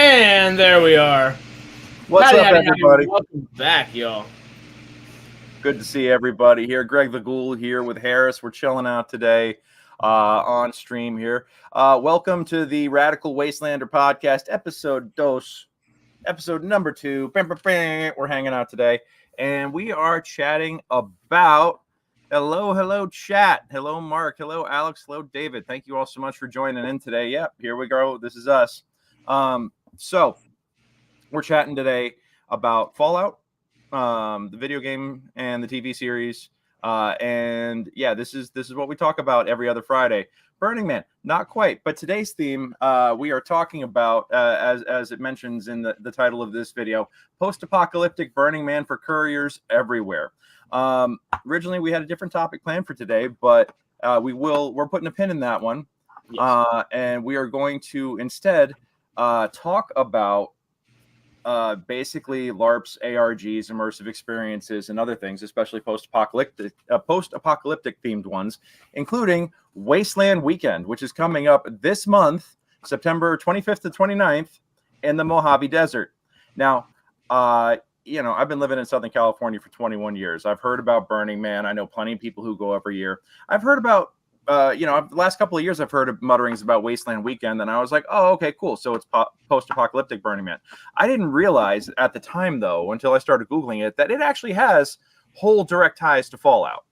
And there we are. What's up, everybody? Welcome back, y'all. Good to see everybody here. Greg the Ghoul here with Harris. We're chilling out today on stream here. Welcome to the Radical Wastelander podcast, episode number 2. We're hanging out today, and we are chatting about hello chat. Hello Mark. Hello Alex. Hello David. Thank you all so much for joining in today. Yep, here we go. This is us. So we're chatting today about Fallout, the video game and the TV series. And yeah, this is what we talk about every other Friday. Burning Man, not quite, but today's theme, we are talking about, as it mentions in the title of this video, post-apocalyptic Burning Man for couriers everywhere. Originally, we had a different topic planned for today, but we're putting a pin in that one. Yes. And we are going to instead talk about basically LARPs, ARGs, immersive experiences, and other things, especially post-apocalyptic themed ones, including Wasteland Weekend, which is coming up this month, September 25th to 29th, in the Mojave Desert. Now, I've been living in Southern California for 21 years. I've heard about Burning Man. I know plenty of people who go every year. I've heard about the last couple of years, I've heard of mutterings about Wasteland Weekend, and I was like, oh, okay, cool. So it's post-apocalyptic Burning Man. I didn't realize at the time, though, until I started Googling it, that it actually has whole direct ties to Fallout,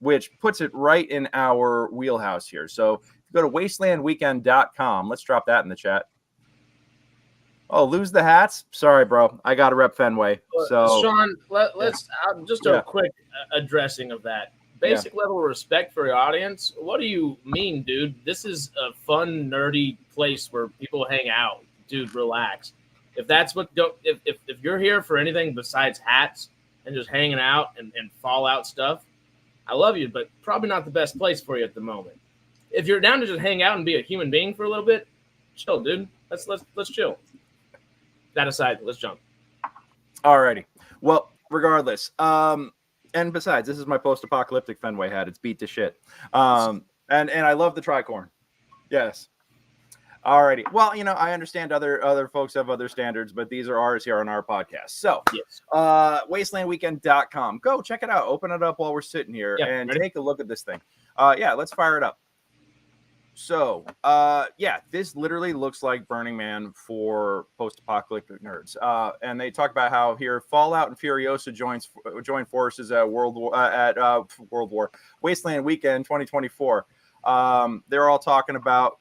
which puts it right in our wheelhouse here. So if you go to wastelandweekend.com, let's drop that in the chat. Oh, lose the hats? Sorry, bro. I got to rep Fenway. So, Sean, let's just a quick addressing of that. Basic level of respect for your audience. What do you mean, dude? This is a fun, nerdy place where people hang out. Dude, relax. If that's what if you're here for anything besides hats and just hanging out and Fallout stuff, I love you, but probably not the best place for you at the moment. If you're down to just hang out and be a human being for a little bit, chill, dude. Let's chill. That aside, let's jump. Alrighty. Well, regardless, and besides, this is my post-apocalyptic Fenway hat. It's beat to shit. And I love the tricorn. Yes. Alrighty. Well, I understand other folks have other standards, but these are ours here on our podcast. So, yes. Wastelandweekend.com. Go check it out. Open it up while we're sitting here and take a look at this thing. Let's fire it up. So, this literally looks like Burning Man for post-apocalyptic nerds. And they talk about how here Fallout and Furiosa join forces at Wasteland Weekend 2024. They're all talking about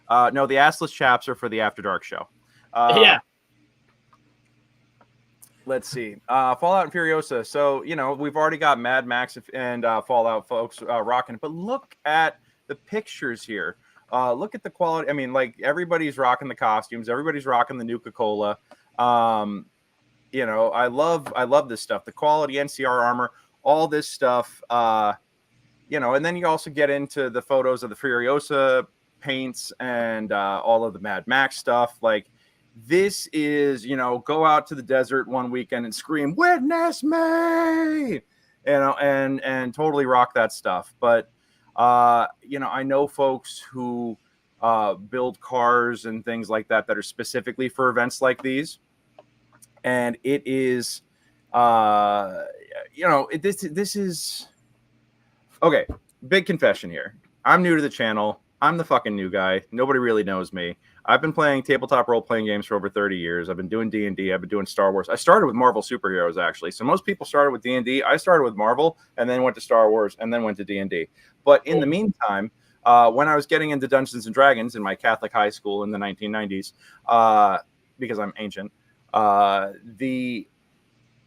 the assless chaps are for the After Dark show. Let's see. Fallout and Furiosa. So, we've already got Mad Max and Fallout folks rocking, but look at the pictures here. Look at the quality. I mean, like, everybody's rocking the costumes. Everybody's rocking the Nuka-Cola. I love this stuff. The quality NCR armor, all this stuff. And then you also get into the photos of the Furiosa paints and all of the Mad Max stuff. Like, this is, go out to the desert one weekend and scream, "Witness me!" And totally rock that stuff. But I know folks who build cars and things like that are specifically for events like these. And it is, this is, okay, big confession here. I'm new to the channel. I'm the fucking new guy. Nobody really knows me. I've been playing tabletop role-playing games for over 30 years. I've been doing D&D. I've been doing Star Wars. I started with Marvel superheroes, actually. So most people started with D&D. I started with Marvel and then went to Star Wars and then went to D&D. But in the meantime, when I was getting into Dungeons and Dragons in my Catholic high school in the 1990s, because I'm ancient, the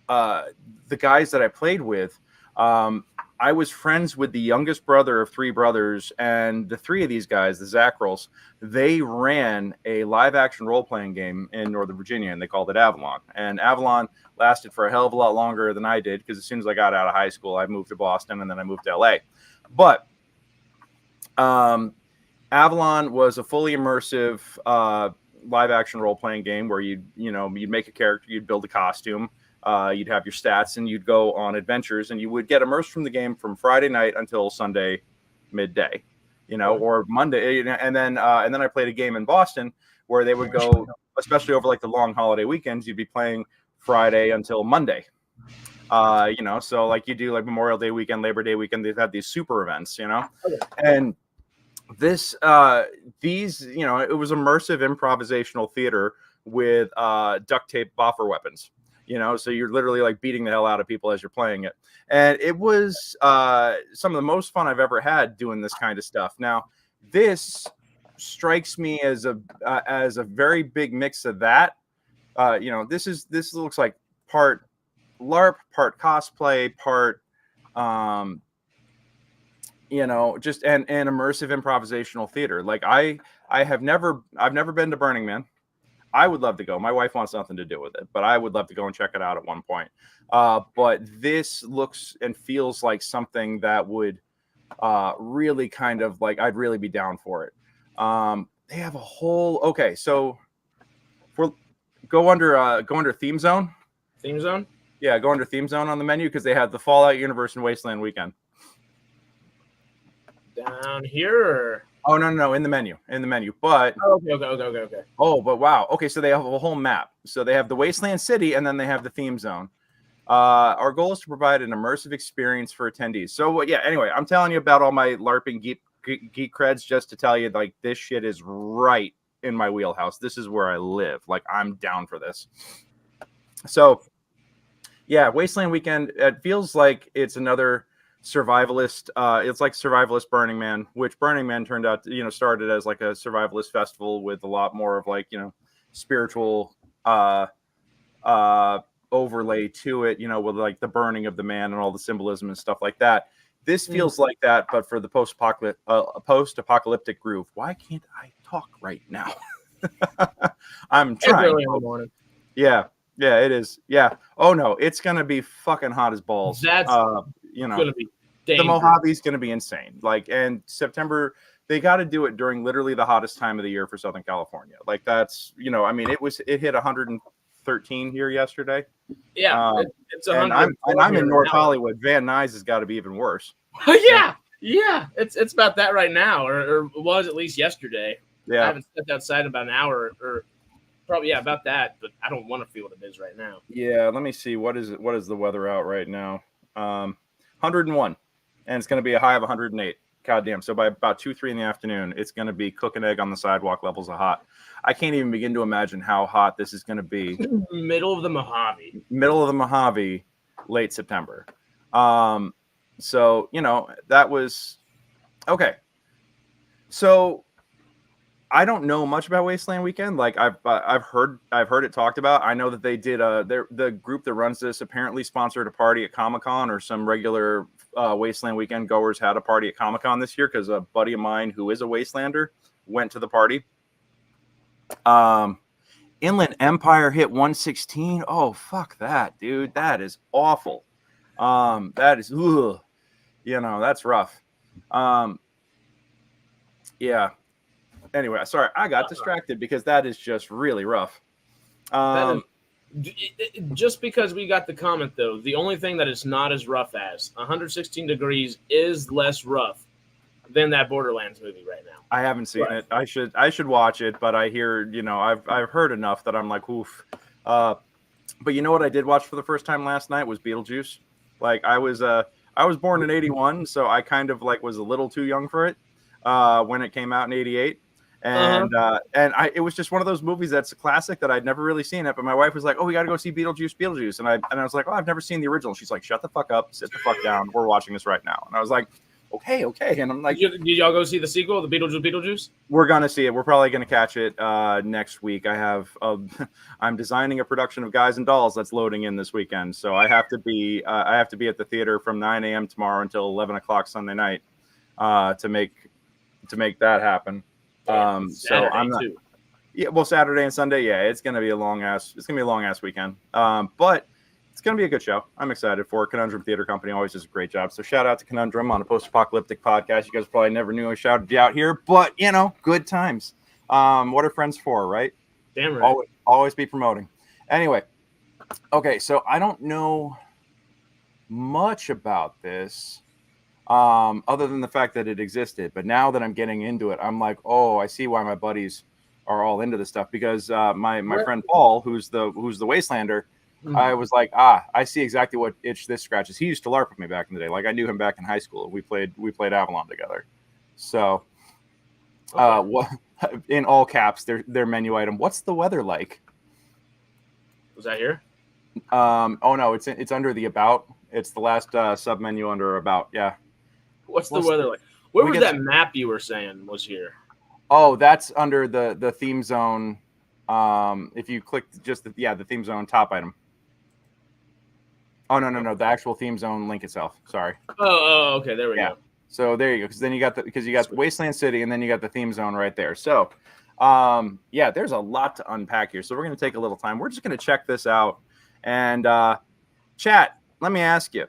guys that I played with, I was friends with the youngest brother of three brothers, and the three of these guys, the Zackrels, they ran a live-action role-playing game in Northern Virginia, and they called it Avalon. And Avalon lasted for a hell of a lot longer than I did, because as soon as I got out of high school, I moved to Boston, and then I moved to LA. But Avalon was a fully immersive live-action role-playing game where you'd make a character, you'd build a costume, you'd have your stats, and you'd go on adventures, and you would get immersed from the game from Friday night until Sunday midday, or Monday, and then I played a game in Boston where they would go, especially over like the long holiday weekends, you'd be playing Friday until Monday. So like you do like Memorial Day weekend, Labor Day weekend, they've had these super events, and this these it was immersive improvisational theater with duct tape boffer weapons. So you're literally like beating the hell out of people as you're playing it. And it was some of the most fun I've ever had doing this kind of stuff. Now, this strikes me as a very big mix of that. This looks like part LARP, part cosplay, part just an immersive improvisational theater. Like I've never been to Burning Man. I would love to go. My wife wants nothing to do with it, but I would love to go and check it out at one point. But this looks and feels like something that would really kind of like, I'd really be down for it. They have a whole, okay. So go under theme zone. Theme zone? Yeah. Go under theme zone on the menu, because they have the Fallout universe and Wasteland Weekend. Down here? Or? Oh, no, in the menu, but okay. Oh, but wow. Okay, so they have a whole map. So they have the Wasteland City, and then they have the theme zone. Our goal is to provide an immersive experience for attendees. So yeah, anyway, I'm telling you about all my LARPing geek creds just to tell you, like, this shit is right in my wheelhouse. This is where I live. Like, I'm down for this. So yeah, Wasteland Weekend, it feels like it's another survivalist. It's like survivalist Burning Man, which Burning Man turned out to, started as like a survivalist festival with a lot more of like, spiritual overlay to it, with like the burning of the man and all the symbolism and stuff like that. This feels like that, but for the post-apocalyptic groove. Why can't I talk right now? I'm trying. Early in the morning. Yeah, it is. Yeah. Oh no, it's gonna be fucking hot as balls. That's gonna be dangerous. The Mojave's gonna be insane. Like, and September, they got to do it during literally the hottest time of the year for Southern California. Like, that's it hit 113 here yesterday. Yeah, it's 100. And I'm in North Hollywood. Van Nuys has got to be even worse. Yeah, it's about that right now, or was at least yesterday. Yeah, I haven't stepped outside in about an hour, or probably about that, but I don't want to feel what it is right now. Yeah, let me see. What is the weather out right now? 101, and it's going to be a high of 108. God damn. So by about 2-3 in the afternoon, it's going to be cooking egg on the sidewalk levels of hot. I can't even begin to imagine how hot this is going to be. Middle of the Mojave, late September. So, that was okay. So I don't know much about Wasteland Weekend. Like, I've heard it talked about. I know that they did the group that runs this apparently sponsored a party at Comic-Con, or some regular Wasteland Weekend goers had a party at Comic-Con this year, because a buddy of mine who is a Wastelander went to the party. Inland Empire hit 116. Oh, fuck that, dude. That is awful. That is, that's rough. Yeah. Anyway, sorry, I got distracted because that is just really rough. Just because we got the comment, though, the only thing that is not as rough as 116 degrees is less rough than that Borderlands movie right now. I haven't seen it. I should watch it, but I hear, I've heard enough that I'm like, oof. But you know what I did watch for the first time last night was Beetlejuice. Like, I was born in 81, so I kind of like was a little too young for it when it came out in 88. And it was just one of those movies that's a classic that I'd never really seen it. But my wife was like, "Oh, we got to go see Beetlejuice," and I was like, "Oh, I've never seen the original." She's like, "Shut the fuck up, sit the fuck down. We're watching this right now." And I was like, "Okay." And I'm like, did y'all go see the sequel, the Beetlejuice? We're gonna see it. We're probably gonna catch it next week. I'm designing a production of Guys and Dolls that's loading in this weekend, so I have to be at the theater from 9 a.m. tomorrow until 11 o'clock Sunday night to make that happen. So I'm not. Too. Yeah, well, Saturday and Sunday, yeah, it's gonna be a long ass weekend. But it's gonna be a good show. I'm excited for it. Conundrum Theater Company always does a great job. So shout out to Conundrum on a Post-Apocalyptic podcast. You guys probably never knew I shouted you out here, but good times. What are friends for, right? Damn right. Always be promoting. Anyway, okay, so I don't know much about this. Other than the fact that it existed, but now that I'm getting into it, I'm like, oh, I see why my buddies are all into this stuff, because my friend Paul, who's the Wastelander, I was like, I see exactly what itch this scratches. He used to LARP with me back in the day. Like, I knew him back in high school. We played Avalon together. So, what in all caps, their menu item. What's the weather like? Was that here? Oh no, it's under the about. It's the last sub menu under about. Yeah. What's the weather like? Where was that map you were saying was here? Oh, that's under the theme zone. If you click just the theme zone top item. Oh no, the actual theme zone link itself. Sorry. Oh, okay, there we go. So there you go. Because then you got Wasteland City, and then you got the theme zone right there. So, there's a lot to unpack here. So we're gonna take a little time. We're just gonna check this out, and chat. Let me ask you.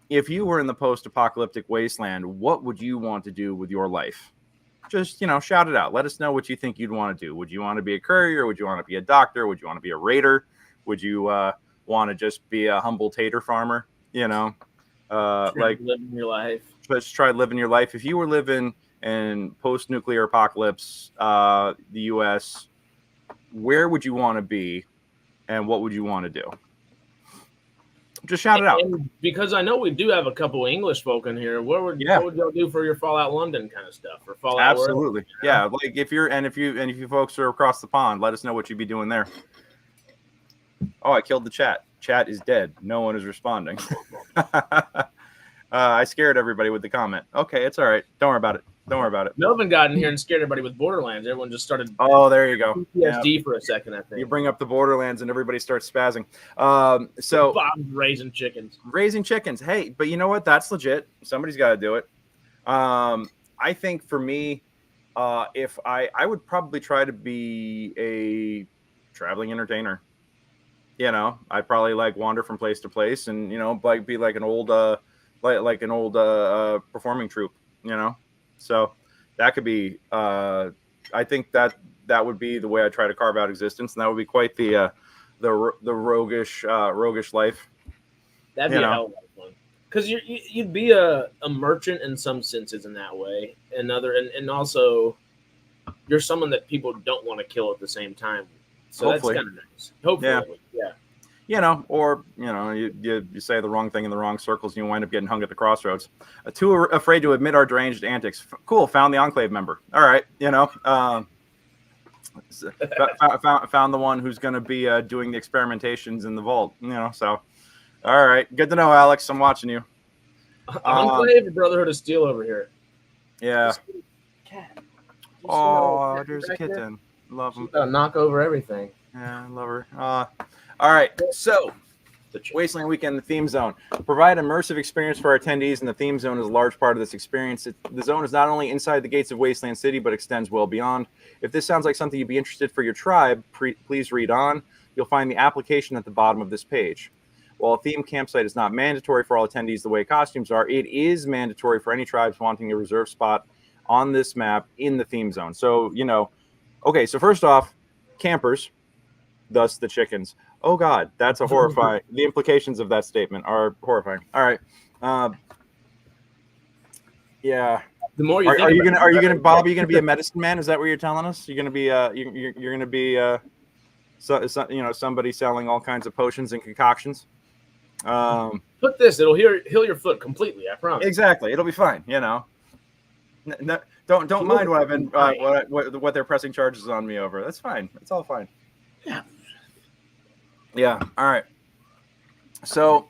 If you were in the post-apocalyptic wasteland, what would you want to do with your life? Just, shout it out. Let us know what you think you'd want to do. Would you want to be a courier? Would you want to be a doctor? Would you want to be a raider? Would you want to just be a humble tater farmer? Living your life. Just try living your life. If you were living in post-nuclear apocalypse, the U.S., where would you want to be, and what would you want to do? Just shout it out. And because I know we do have a couple English folk in here. What would y'all do for your Fallout London kind of stuff, or Fallout? Absolutely, World, yeah. Like if you folks are across the pond, let us know what you'd be doing there. Oh, I killed the chat. Chat is dead. No one is responding. I scared everybody with the comment. Okay, it's all right. Don't worry about it. Melvin got in here and scared everybody with Borderlands. Everyone just started. Oh, there you go. PTSD for a second, I think. You bring up the Borderlands and everybody starts spazzing. So Bob's raising chickens. Hey, but you know what? That's legit. Somebody's got to do it. I think for me, if I would probably try to be a traveling entertainer. I'd probably wander from place to place and be like an old performing troupe. So that could be. I think that would be the way I try to carve out existence, and that would be quite the roguish life. That'd be a hell of a fun. Because you'd be a merchant in some senses in that way, and also you're someone that people don't want to kill at the same time. So hopefully. That's kind of nice. Hopefully, yeah. Or you say the wrong thing in the wrong circles, and you wind up getting hung at the crossroads. Too afraid to admit our deranged antics. Cool, found the Enclave member. All right, found the one who's going to be doing the experimentations in the vault. So all right, good to know, Alex. I'm watching you. Enclave or Brotherhood of Steel over here. Yeah. Cat. Oh, there's a kitten. Love him. Knock over everything. Yeah, I love her. All right, so Wasteland Weekend, the theme zone. Provide immersive experience for our attendees, and the theme zone is a large part of this experience. The zone is not only inside the gates of Wasteland City, but extends well beyond. If this sounds like something you'd be interested for your tribe, please read on. You'll find the application at the bottom of this page. While a theme campsite is not mandatory for all attendees the way costumes are, it is mandatory for any tribes wanting a reserved spot on this map in the theme zone. So, okay, so first off, campers, thus the chickens. Oh God, that's a horrifying. The implications of that statement are horrifying. All right, yeah. The more you are you gonna Bob? Are you gonna be a medicine man? Is that what you're telling us? You're gonna be you're gonna be somebody selling all kinds of potions and concoctions. Put this; it'll heal your foot completely. I promise. Exactly, it'll be fine. No, don't mind what I've been what they're pressing charges on me over. That's fine. It's all fine. Yeah. All right. So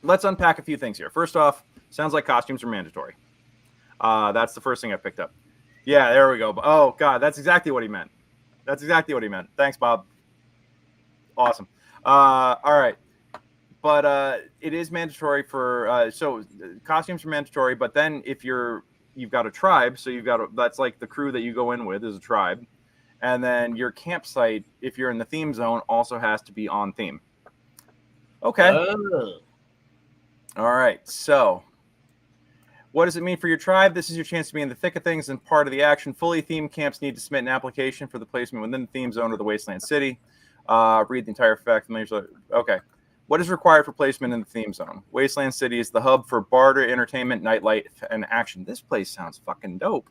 let's unpack a few things here. First off, sounds like costumes are mandatory. That's the first thing I picked up. Yeah, there we go. Oh God, that's exactly what he meant. Thanks, Bob. Awesome. All right. But it is mandatory for so costumes are mandatory. But then if you've got a tribe, so that's like the crew that you go in with is a tribe, and then your campsite, if you're in the theme zone, also has to be on theme. Okay. All right. So what does it mean for your tribe? This is your chance to be in the thick of things and part of the action. Fully themed camps need to submit an application for the placement within the theme zone of the Wasteland City. Read the entire fact. Okay. What is required for placement in the theme zone? Wasteland City is the hub for barter, entertainment, nightlife, and action. This place sounds fucking dope.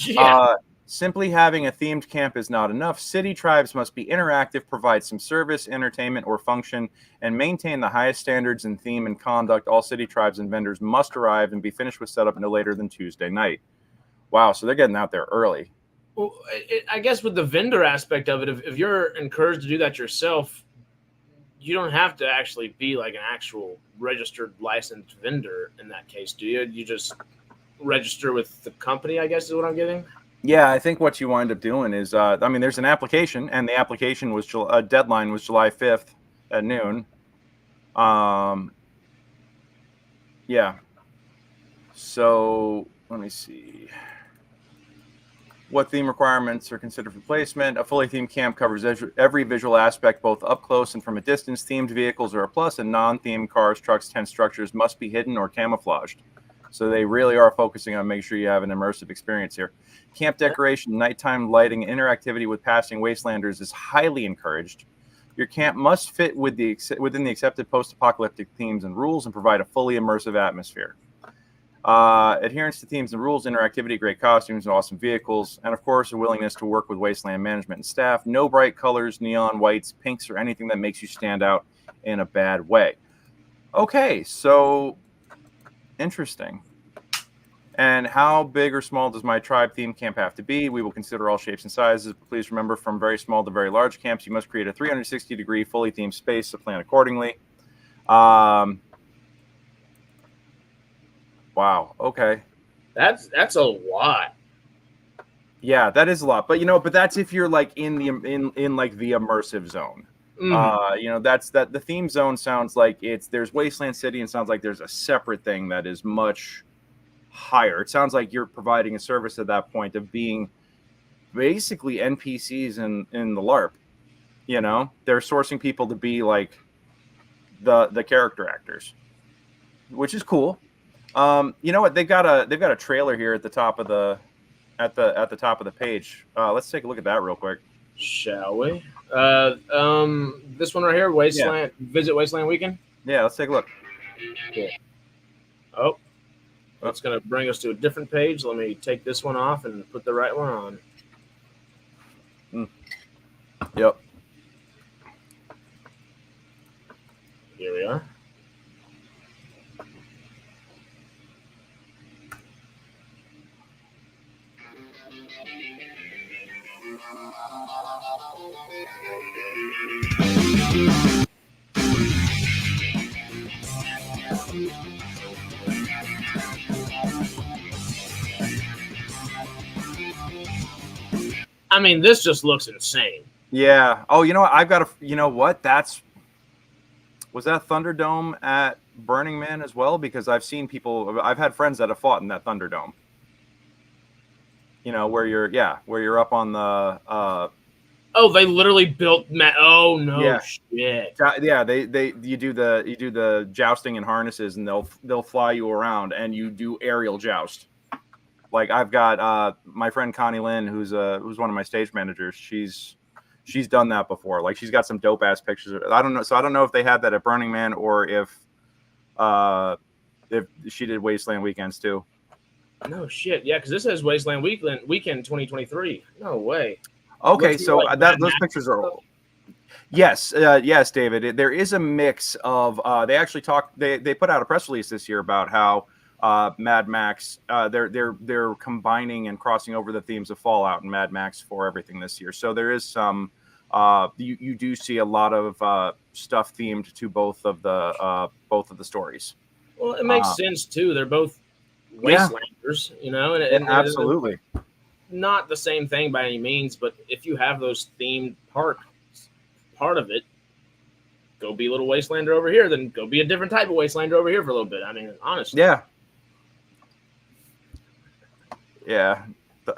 Yeah. Simply having a themed camp is not enough. City tribes must be interactive, provide some service, entertainment, or function, and maintain the highest standards in theme and conduct. All city tribes and vendors must arrive and be finished with setup no later than Tuesday night. Wow, so they're getting out there early. Well, I guess with the vendor aspect of it, if you're encouraged to do that yourself, you don't have to actually be like an actual registered licensed vendor in that case, do you? You just register with the company, I guess is what I'm getting. Yeah, I think what you wind up doing is, there's an application, and the application was deadline was July 5th at noon. Yeah. So let me see. What theme requirements are considered for placement? A fully themed camp covers every visual aspect, both up close and from a distance. Themed vehicles are a plus, and non-themed cars, trucks, tent structures must be hidden or camouflaged. So they really are focusing on making sure you have an immersive experience here. Camp decoration, nighttime lighting, interactivity with passing Wastelanders is highly encouraged. Your camp must fit within the accepted post-apocalyptic themes and rules and provide a fully immersive atmosphere. Adherence to themes and rules, interactivity, great costumes, and awesome vehicles, and of course, a willingness to work with Wasteland management and staff. No bright colors, neon, whites, pinks, or anything that makes you stand out in a bad way. Okay, so interesting. And how big or small does my tribe theme camp have to be? We will consider all shapes and sizes. Please remember, from very small to very large camps, you must create a 360-degree fully themed space to plan accordingly. Wow. Okay. That's a lot. Yeah, that is a lot. But that's if you're like in like the immersive zone. That's the theme zone sounds like there's Wasteland City, and sounds like there's a separate thing that is much higher. It sounds like you're providing a service at that point of being basically NPCs in the LARP. They're sourcing people to be like the character actors, which is cool. You know what? They've got a trailer here at the top of the top of the page. Let's take a look at that real quick. Shall we? This one right here, Wasteland. Yeah. Visit Wasteland Weekend. Yeah, let's take a look. Cool. Oh, that's going to bring us to a different page. Let me take this one off and put the right one on. Yep. Here we are. I mean, this just looks insane. Yeah. Oh, you know what? Was that Thunderdome at Burning Man as well? Because I've had friends that have fought in that Thunderdome. Where you're up on the. Oh, they literally built. Oh no! Yeah. Shit. Yeah, you do the jousting in harnesses, and they'll fly you around, and you do aerial joust. Like I've got my friend Connie Lynn, who's one of my stage managers. She's done that before. Like she's got some dope ass pictures. I don't know. So I don't know if they had that at Burning Man or if she did Wasteland Weekends too. No shit. Yeah, because this says Wasteland Weekend 2023. No way. Okay, so those pictures are. Yes, David. There is a mix of. They actually they put out a press release this year about how Mad Max. They're combining and crossing over the themes of Fallout and Mad Max for everything this year. So there is some. You do see a lot of stuff themed to both of the stories. Well, it makes sense too. They're both Wastelanders, you know, and absolutely not the same thing by any means. But if you have those themed part of it, go be a little Wastelander over here, then go be a different type of Wastelander over here for a little bit. I mean, honestly. Yeah.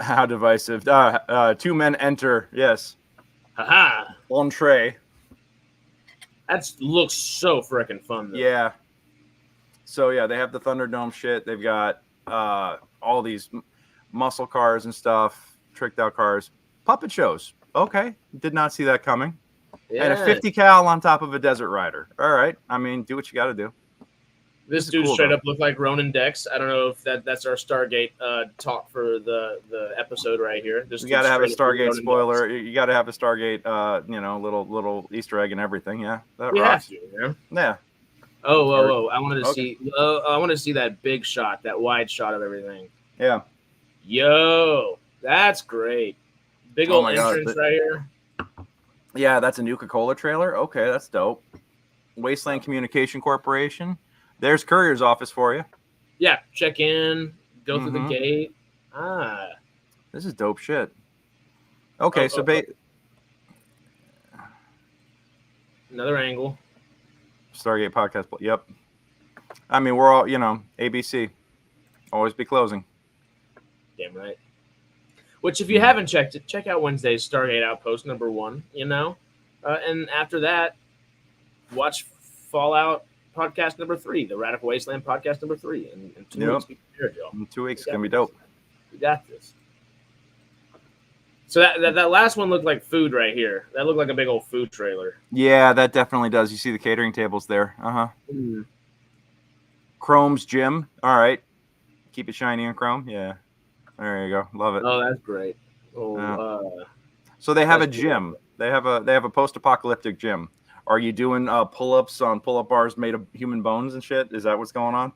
How divisive. 2 men enter. Yes. Haha. Entree. That looks so freaking fun, though. Yeah. So, yeah, they have the Thunderdome shit. They've got all these muscle cars and stuff, tricked out cars. Puppet shows. Okay. Did not see that coming. Yeah. And a 50 cal on top of a Desert Rider. All right. I mean, do what you got to do. This dude straight up looked like Ronan Dex. I don't know if that's our Stargate talk for the episode right here. You got to have a Stargate spoiler. You got to have a Stargate, little Easter egg and everything. Yeah, that rocks. Have to, yeah. Yeah. Oh! I wanted to see. I want to see that big shot, that wide shot of everything. Yeah. Yo, that's great. Big old entrance right here. Yeah, that's a Nuka-Cola trailer. Okay, that's dope. Wasteland Communication Corporation. There's Courier's office for you. Yeah, check in, go through the gate. This is dope shit. Okay, another angle. Stargate podcast. Yep. I mean, we're all, ABC. Always be closing. Damn right. Which, if you haven't checked it, check out Wednesday's Stargate Outpost #1, and after that, watch Fallout podcast #3, the Radical Wasteland podcast #3. In 2 weeks, be prepared, y'all. In 2 weeks, it's going to be dope. We got this. So that last one looked like food right here. That looked like a big old food trailer. Yeah, that definitely does. You see the catering tables there. Chrome's gym. All right. Keep it shiny on Chrome. Yeah. There you go. Love it. Oh, that's great. So they have a gym. They have a post-apocalyptic gym. Are you doing pull-ups on pull-up bars made of human bones and shit? Is that what's going on?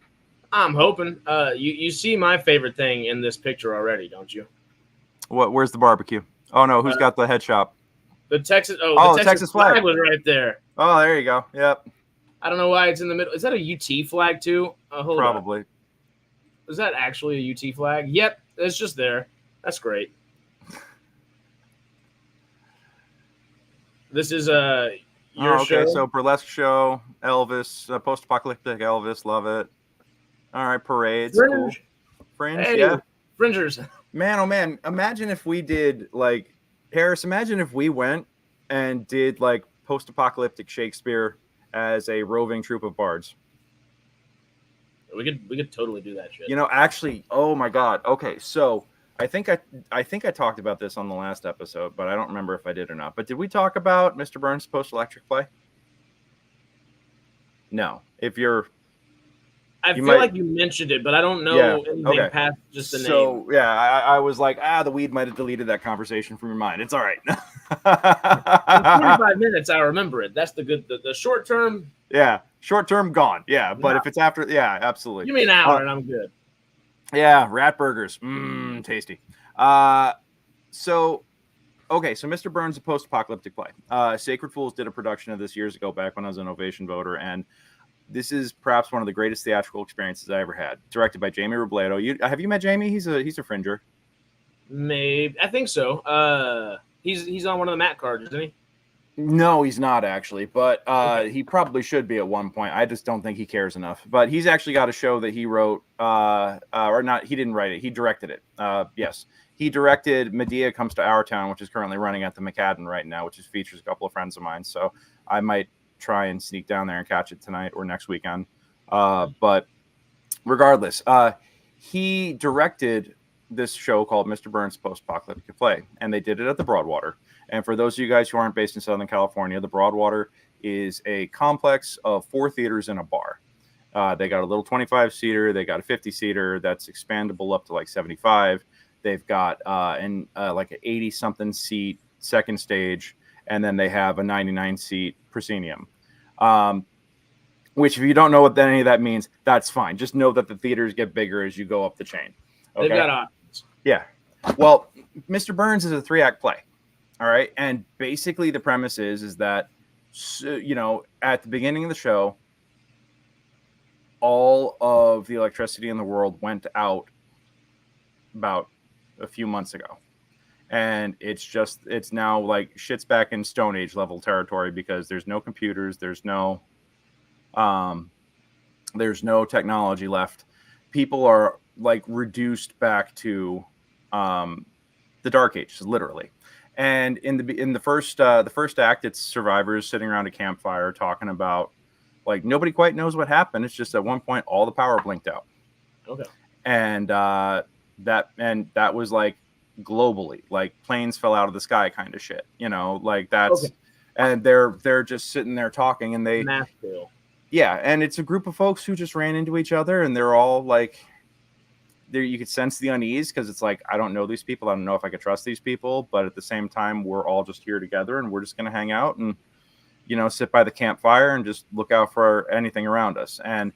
I'm hoping. You see my favorite thing in this picture already, don't you? What? Where's the barbecue? Oh no, who's got the head shop? The Texas. The Texas flag was right there. Oh, there you go. Yep. I don't know why it's in the middle. Is that a UT flag too? Probably. On. Is that actually a UT flag? Yep, it's just there. That's great. This is your show. So burlesque show, Elvis, post-apocalyptic Elvis, love it. All right, parades, cool. Fringe, yeah. Fringers. Man, oh man, imagine if we did Harris. Imagine if we went and did post-apocalyptic Shakespeare as a roving troupe of bards. We could totally do that shit. Actually, oh my god. Okay, so I think I talked about this on the last episode, but I don't remember if I did or not. But did we talk about Mr. Burns' post-electric play? No. I feel like you mentioned it, but I don't know anything past just the name. So, yeah, I was like, the weed might have deleted that conversation from your mind. It's all right. In 45 minutes, I remember it. That's the short term. Yeah, short term gone. Yeah, but if it's after, absolutely. Give me an hour and I'm good. Yeah, rat burgers. Tasty. So Mr. Burns, a post-apocalyptic play. Sacred Fools did a production of this years ago, back when I was an Ovation voter, and this is perhaps one of the greatest theatrical experiences I ever had. Directed by Jamie Robledo. Have you met Jamie? He's a fringer. Maybe, I think so. He's on one of the Matt cards, isn't he? No, he's not actually, but he probably should be at one point. I just don't think he cares enough. But he's actually got a show that he wrote, or not. He didn't write it. He directed it. Yes, he directed Medea Comes to Our Town, which is currently running at the McAdden right now, which features a couple of friends of mine. So I might try and sneak down there and catch it tonight or next weekend. But regardless, he directed this show called Mr. Burns' Post-Apocalyptic Play, and they did it at the Broadwater. And for those of you guys who aren't based in Southern California, the Broadwater is a complex of 4 theaters and a bar. They got a little 25-seater. They got a 50-seater that's expandable up to 75. They've got an 80-something seat second stage, and then they have a 99-seat proscenium. One Which, if you don't know what any of that means, that's fine. Just know that the theaters get bigger as you go up the chain. Okay? They've got options. Yeah. Well, Mr. Burns is a 3-act play. All right. And basically the premise is that, you know, at the beginning of the show, all of the electricity in the world went out about a few months ago. And it's now like shit's back in Stone Age level territory because there's no computers. There's no technology left. People are like reduced back to the Dark Ages, literally. And in the first act, it's survivors sitting around a campfire talking about, like, nobody quite knows what happened. It's just at one point all the power blinked out. Okay. And that was like globally, like planes fell out of the sky kind of shit. You know, like that's okay. And they're just sitting there talking, and they yeah, and it's a group of folks who just ran into each other, and they're all like, there you could sense the unease because it's like, I don't know these people. I don't know if I could trust these people, but at the same time, we're all just here together, and we're just going to hang out and, you know, sit by the campfire and just look out for anything around us. And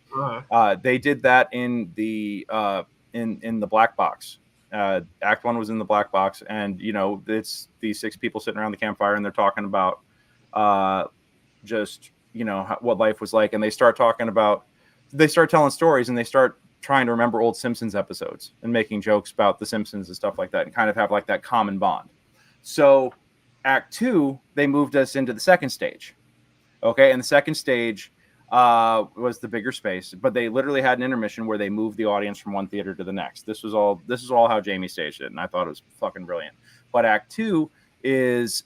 they did that in the black box. Act 1 was in the black box, and, you know, it's these 6 people sitting around the campfire, and they're talking about just, you know, what life was like. And they start telling stories, and they start trying to remember old Simpsons episodes and making jokes about the Simpsons and stuff like that, and kind of have like that common bond. So Act 2, they moved us into the second stage. Okay. And the second stage was the bigger space, but they literally had an intermission where they moved the audience from one theater to the next. This is all how Jamie staged it, and I thought it was fucking brilliant. But Act 2 is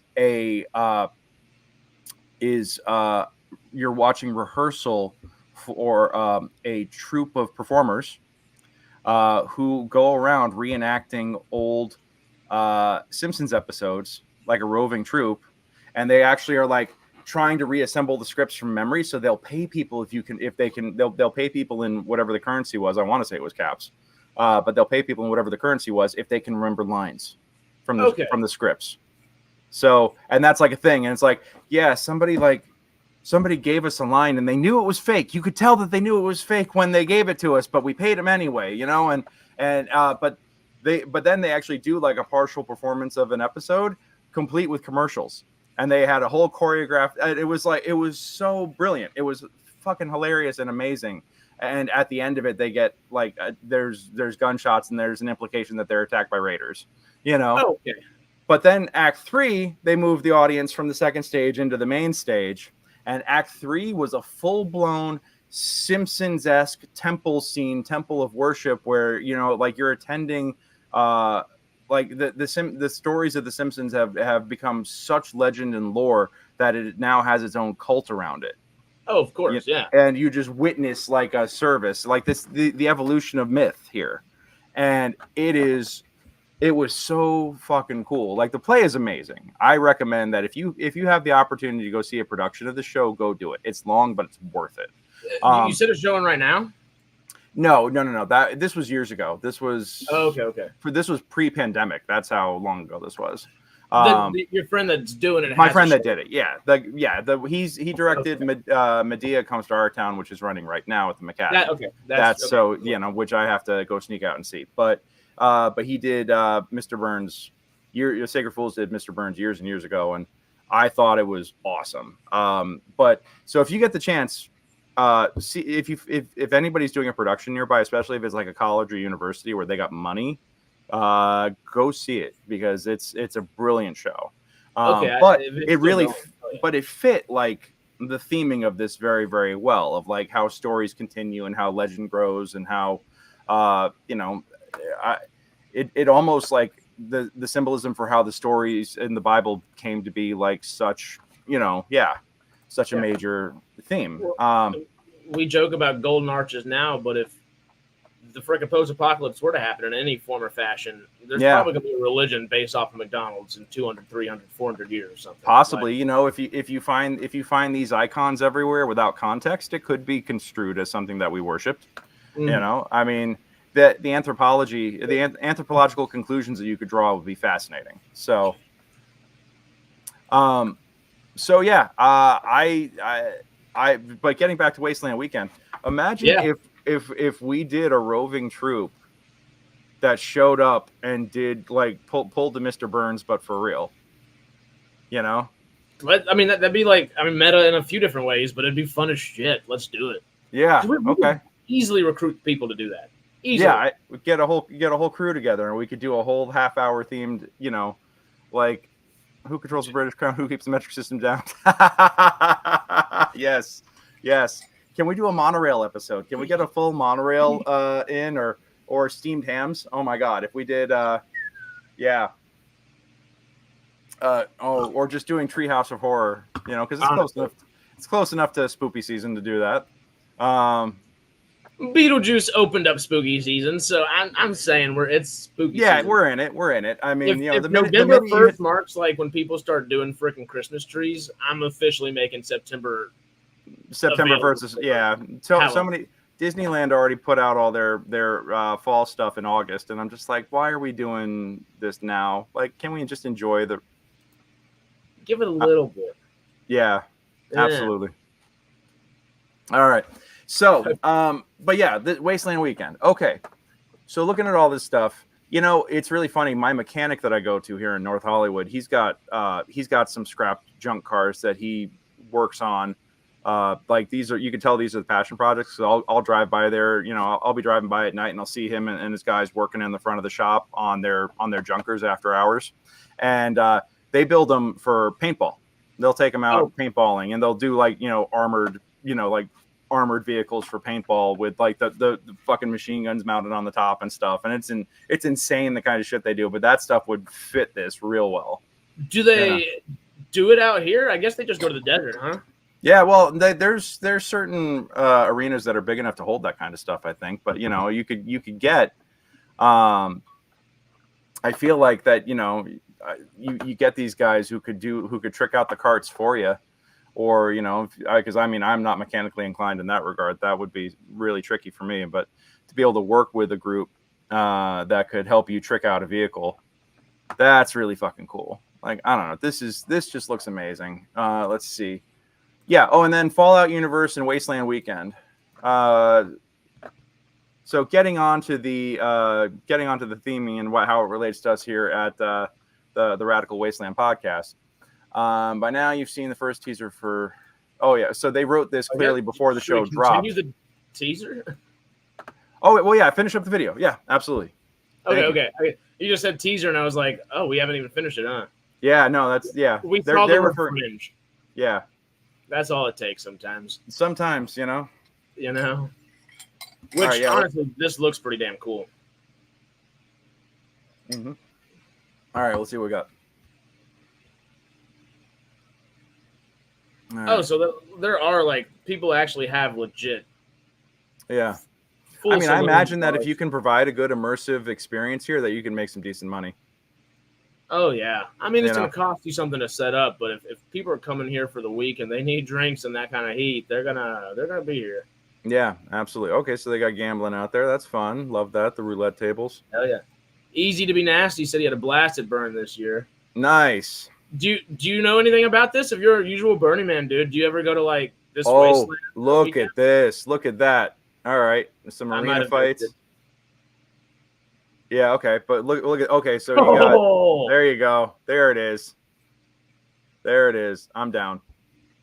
you're watching rehearsal for a troupe of performers who go around reenacting old Simpsons episodes like a roving troupe, and they actually are like trying to reassemble the scripts from memory. So they'll pay people they'll pay people in whatever the currency was. I want to say it was caps, but they'll pay people in whatever the currency was if they can remember lines from the scripts. So, and that's like a thing, and it's like, yeah, somebody gave us a line and they knew it was fake. You could tell that they knew it was fake when they gave it to us, but we paid them anyway, you know? But then they actually do like a partial performance of an episode complete with commercials. And they had a whole choreographed, it was so brilliant. It was fucking hilarious and amazing. And at the end of it, they get like, there's gunshots, and there's an implication that they're attacked by raiders, you know? Oh, okay. But then Act 3, they moved the audience from the second stage into the main stage. And Act 3 was a full-blown Simpsons-esque temple scene, temple of worship, where, you know, like you're attending, like the stories of the Simpsons have become such legend and lore that it now has its own cult around it. Oh, of course, yeah. And you just witness like a service, like the evolution of myth here, and it was so fucking cool. Like, the play is amazing. I recommend that if you have the opportunity to go see a production of the show, go do it. It's long, but it's worth it. You said it's showing right now? No. This was years ago. This was okay. This was pre-pandemic. That's how long ago this was. Your friend that's doing it. My friend that did it. Yeah. He directed Medea Comes to Our Town, which is running right now at the McAdam. That's so, you know, which I have to go sneak out and see. But he did Mr. Burns. Sacred Fools did Mr. Burns years and years ago, and I thought it was awesome. But so if you get the chance, see if anybody's doing a production nearby, especially if it's like a college or university where they got money, go see it, because it's a brilliant show. But it fit like the theming of this very, very well, of like how stories continue and how legend grows, and how you know. It almost like the symbolism for how the stories in the Bible came to be like such, you know, such a major theme. We joke about golden arches now, but if the frickin' post-apocalypse were to happen in any form or fashion, there's probably going to be a religion based off of McDonald's in 200, 300, 400 years or something. Possibly, you know, if you find these icons everywhere without context, it could be construed as something that we worshipped. You know, I mean, the anthropological conclusions that you could draw would be fascinating. So, But getting back to Wasteland Weekend, imagine if we did a roving troupe that showed up and did like pulled the Mr. Burns, but for real, you know. I mean, that'd be like, I mean, meta in a few different ways, but it'd be fun as shit. Let's do it. Yeah. We Okay. could easily recruit people to do that. Easily. Yeah. We get a whole crew together, and we could do a whole half-hour themed, you know, like who controls the British Crown, who keeps the metric system down. Yes. Can we do a monorail episode? Can we get a full monorail in or steamed hams? Oh my god! If we did, yeah. Or just doing Treehouse of Horror, you know, because it's close enough. It's close enough to spooky season to do that. Beetlejuice opened up spooky season, so I'm saying it's spooky. Yeah, season. We're in it. I mean, if November 1st marks like when people start doing freaking Christmas trees, I'm officially making September 1st. Yeah, so many. Disneyland already put out all their fall stuff in August, and I'm just like, why are we doing this now? Like, can we just enjoy the? Give it a little bit. Yeah, absolutely. All right. So, but yeah, the Wasteland Weekend. Okay. So looking at all this stuff, you know, it's really funny. My mechanic that I go to here in North Hollywood, he's got some scrap junk cars that he works on. Like you can tell these are the passion projects. So I'll drive by there, you know, I'll be driving by at night and I'll see him and his guys working in the front of the shop on their junkers after hours. And, they build them for paintball. They'll take them out paintballing, and they'll do like, you know, armored vehicles for paintball with like the fucking machine guns mounted on the top and stuff. And it's insane the kind of shit they do, but that stuff would fit this real well. Do they do it out here? I guess they just go to the desert, huh? Yeah, well, there's certain arenas that are big enough to hold that kind of stuff, I think. But you know, you could get. I feel like that, you know, you get these guys who could trick out the carts for you, or you know, because I mean, I'm not mechanically inclined in that regard. That would be really tricky for me. But to be able to work with a group that could help you trick out a vehicle, that's really fucking cool. Like, I don't know, this just looks amazing. Let's see. Yeah. Oh, and then Fallout Universe and Wasteland Weekend. So getting onto the theming and how it relates to us here at the Radical Wasteland podcast. By now you've seen the first teaser for. Oh yeah. So they wrote this clearly before the show dropped. Continue the teaser. Oh well, yeah. Finish up the video. Yeah, absolutely. Okay. You just said teaser, and I was like, oh, we haven't even finished it, huh? Yeah. No, that's We saw the fringe. Yeah. That's all it takes sometimes. Sometimes, you know. Which, honestly, this looks pretty damn cool. Mm-hmm. All right, let's see what we got. Right. Oh, so there are, like, people actually have legit. Yeah. I mean, I imagine that if you can provide a good immersive experience here, that you can make some decent money. Oh, yeah. I mean, it's going to cost you something to set up, but if people are coming here for the week and they need drinks and that kind of heat, they're gonna be here. Yeah, absolutely. Okay, so they got gambling out there. That's fun. Love that. The roulette tables. Hell yeah. Easy to be nasty said he had a blasted burn this year. Nice. Do you know anything about this? If you're a usual Burning Man dude, do you ever go to like this Wasteland? Look at this. Look at that. All right. Some arena fights. Yeah, okay. But look at okay, so you got there you go. There it is. There it is. I'm down.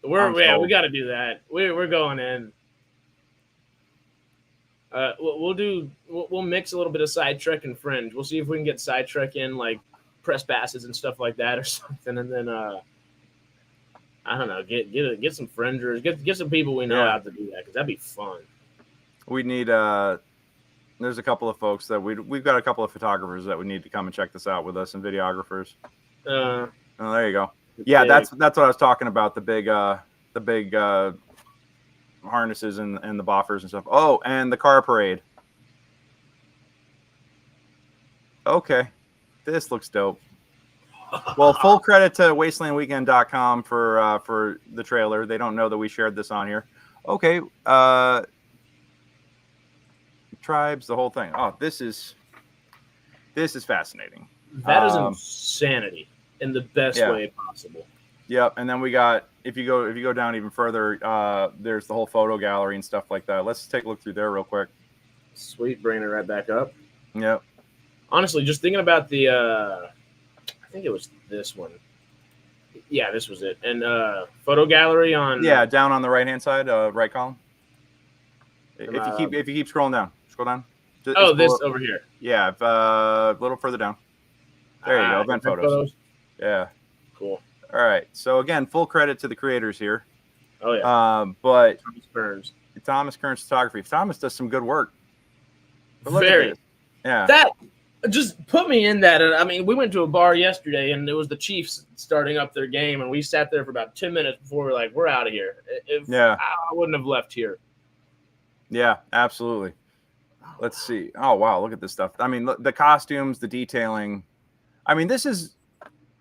We got to do that. We're going in. We'll mix a little bit of Sidetrek and Fringe. We'll see if we can get Sidetrek in like press passes and stuff like that or something, and then I don't know, get some Fringers, get some people we know how to do that because that'd be fun. We need there's a couple of folks that we've got a couple of photographers that we need to come and check this out with us and videographers. Oh, there you go. Yeah, that's what I was talking about. The big harnesses and the boffers and stuff. Oh, and the car parade. Okay, this looks dope. Well, full credit to wastelandweekend.com for the trailer. They don't know that we shared this on here. Okay, tribes, the whole thing. Oh, this is fascinating. That is insanity in the best way possible. Yep, and then we got if you go down even further, there's the whole photo gallery and stuff like that. Let's take a look through there real quick. Sweet, bringing it right back up. Yep. Honestly, just thinking about the, I think it was this one. Yeah, this was it. And photo gallery on. Yeah, down on the right hand side, right column. If you keep scrolling down, scroll down. This over here. Yeah, a little further down. There you go. Event photos. Yeah. Cool. All right. So again, full credit to the creators here. Oh yeah. But Thomas Kearns Photography. Thomas does some good work. Very. Yeah. That just put me in that. I mean, we went to a bar yesterday, and it was the Chiefs starting up their game, and we sat there for about 10 minutes before we were like, we're out of here. I wouldn't have left here. Yeah, absolutely. Let's see. Oh wow, look at this stuff. I mean, the costumes, the detailing. I mean, this is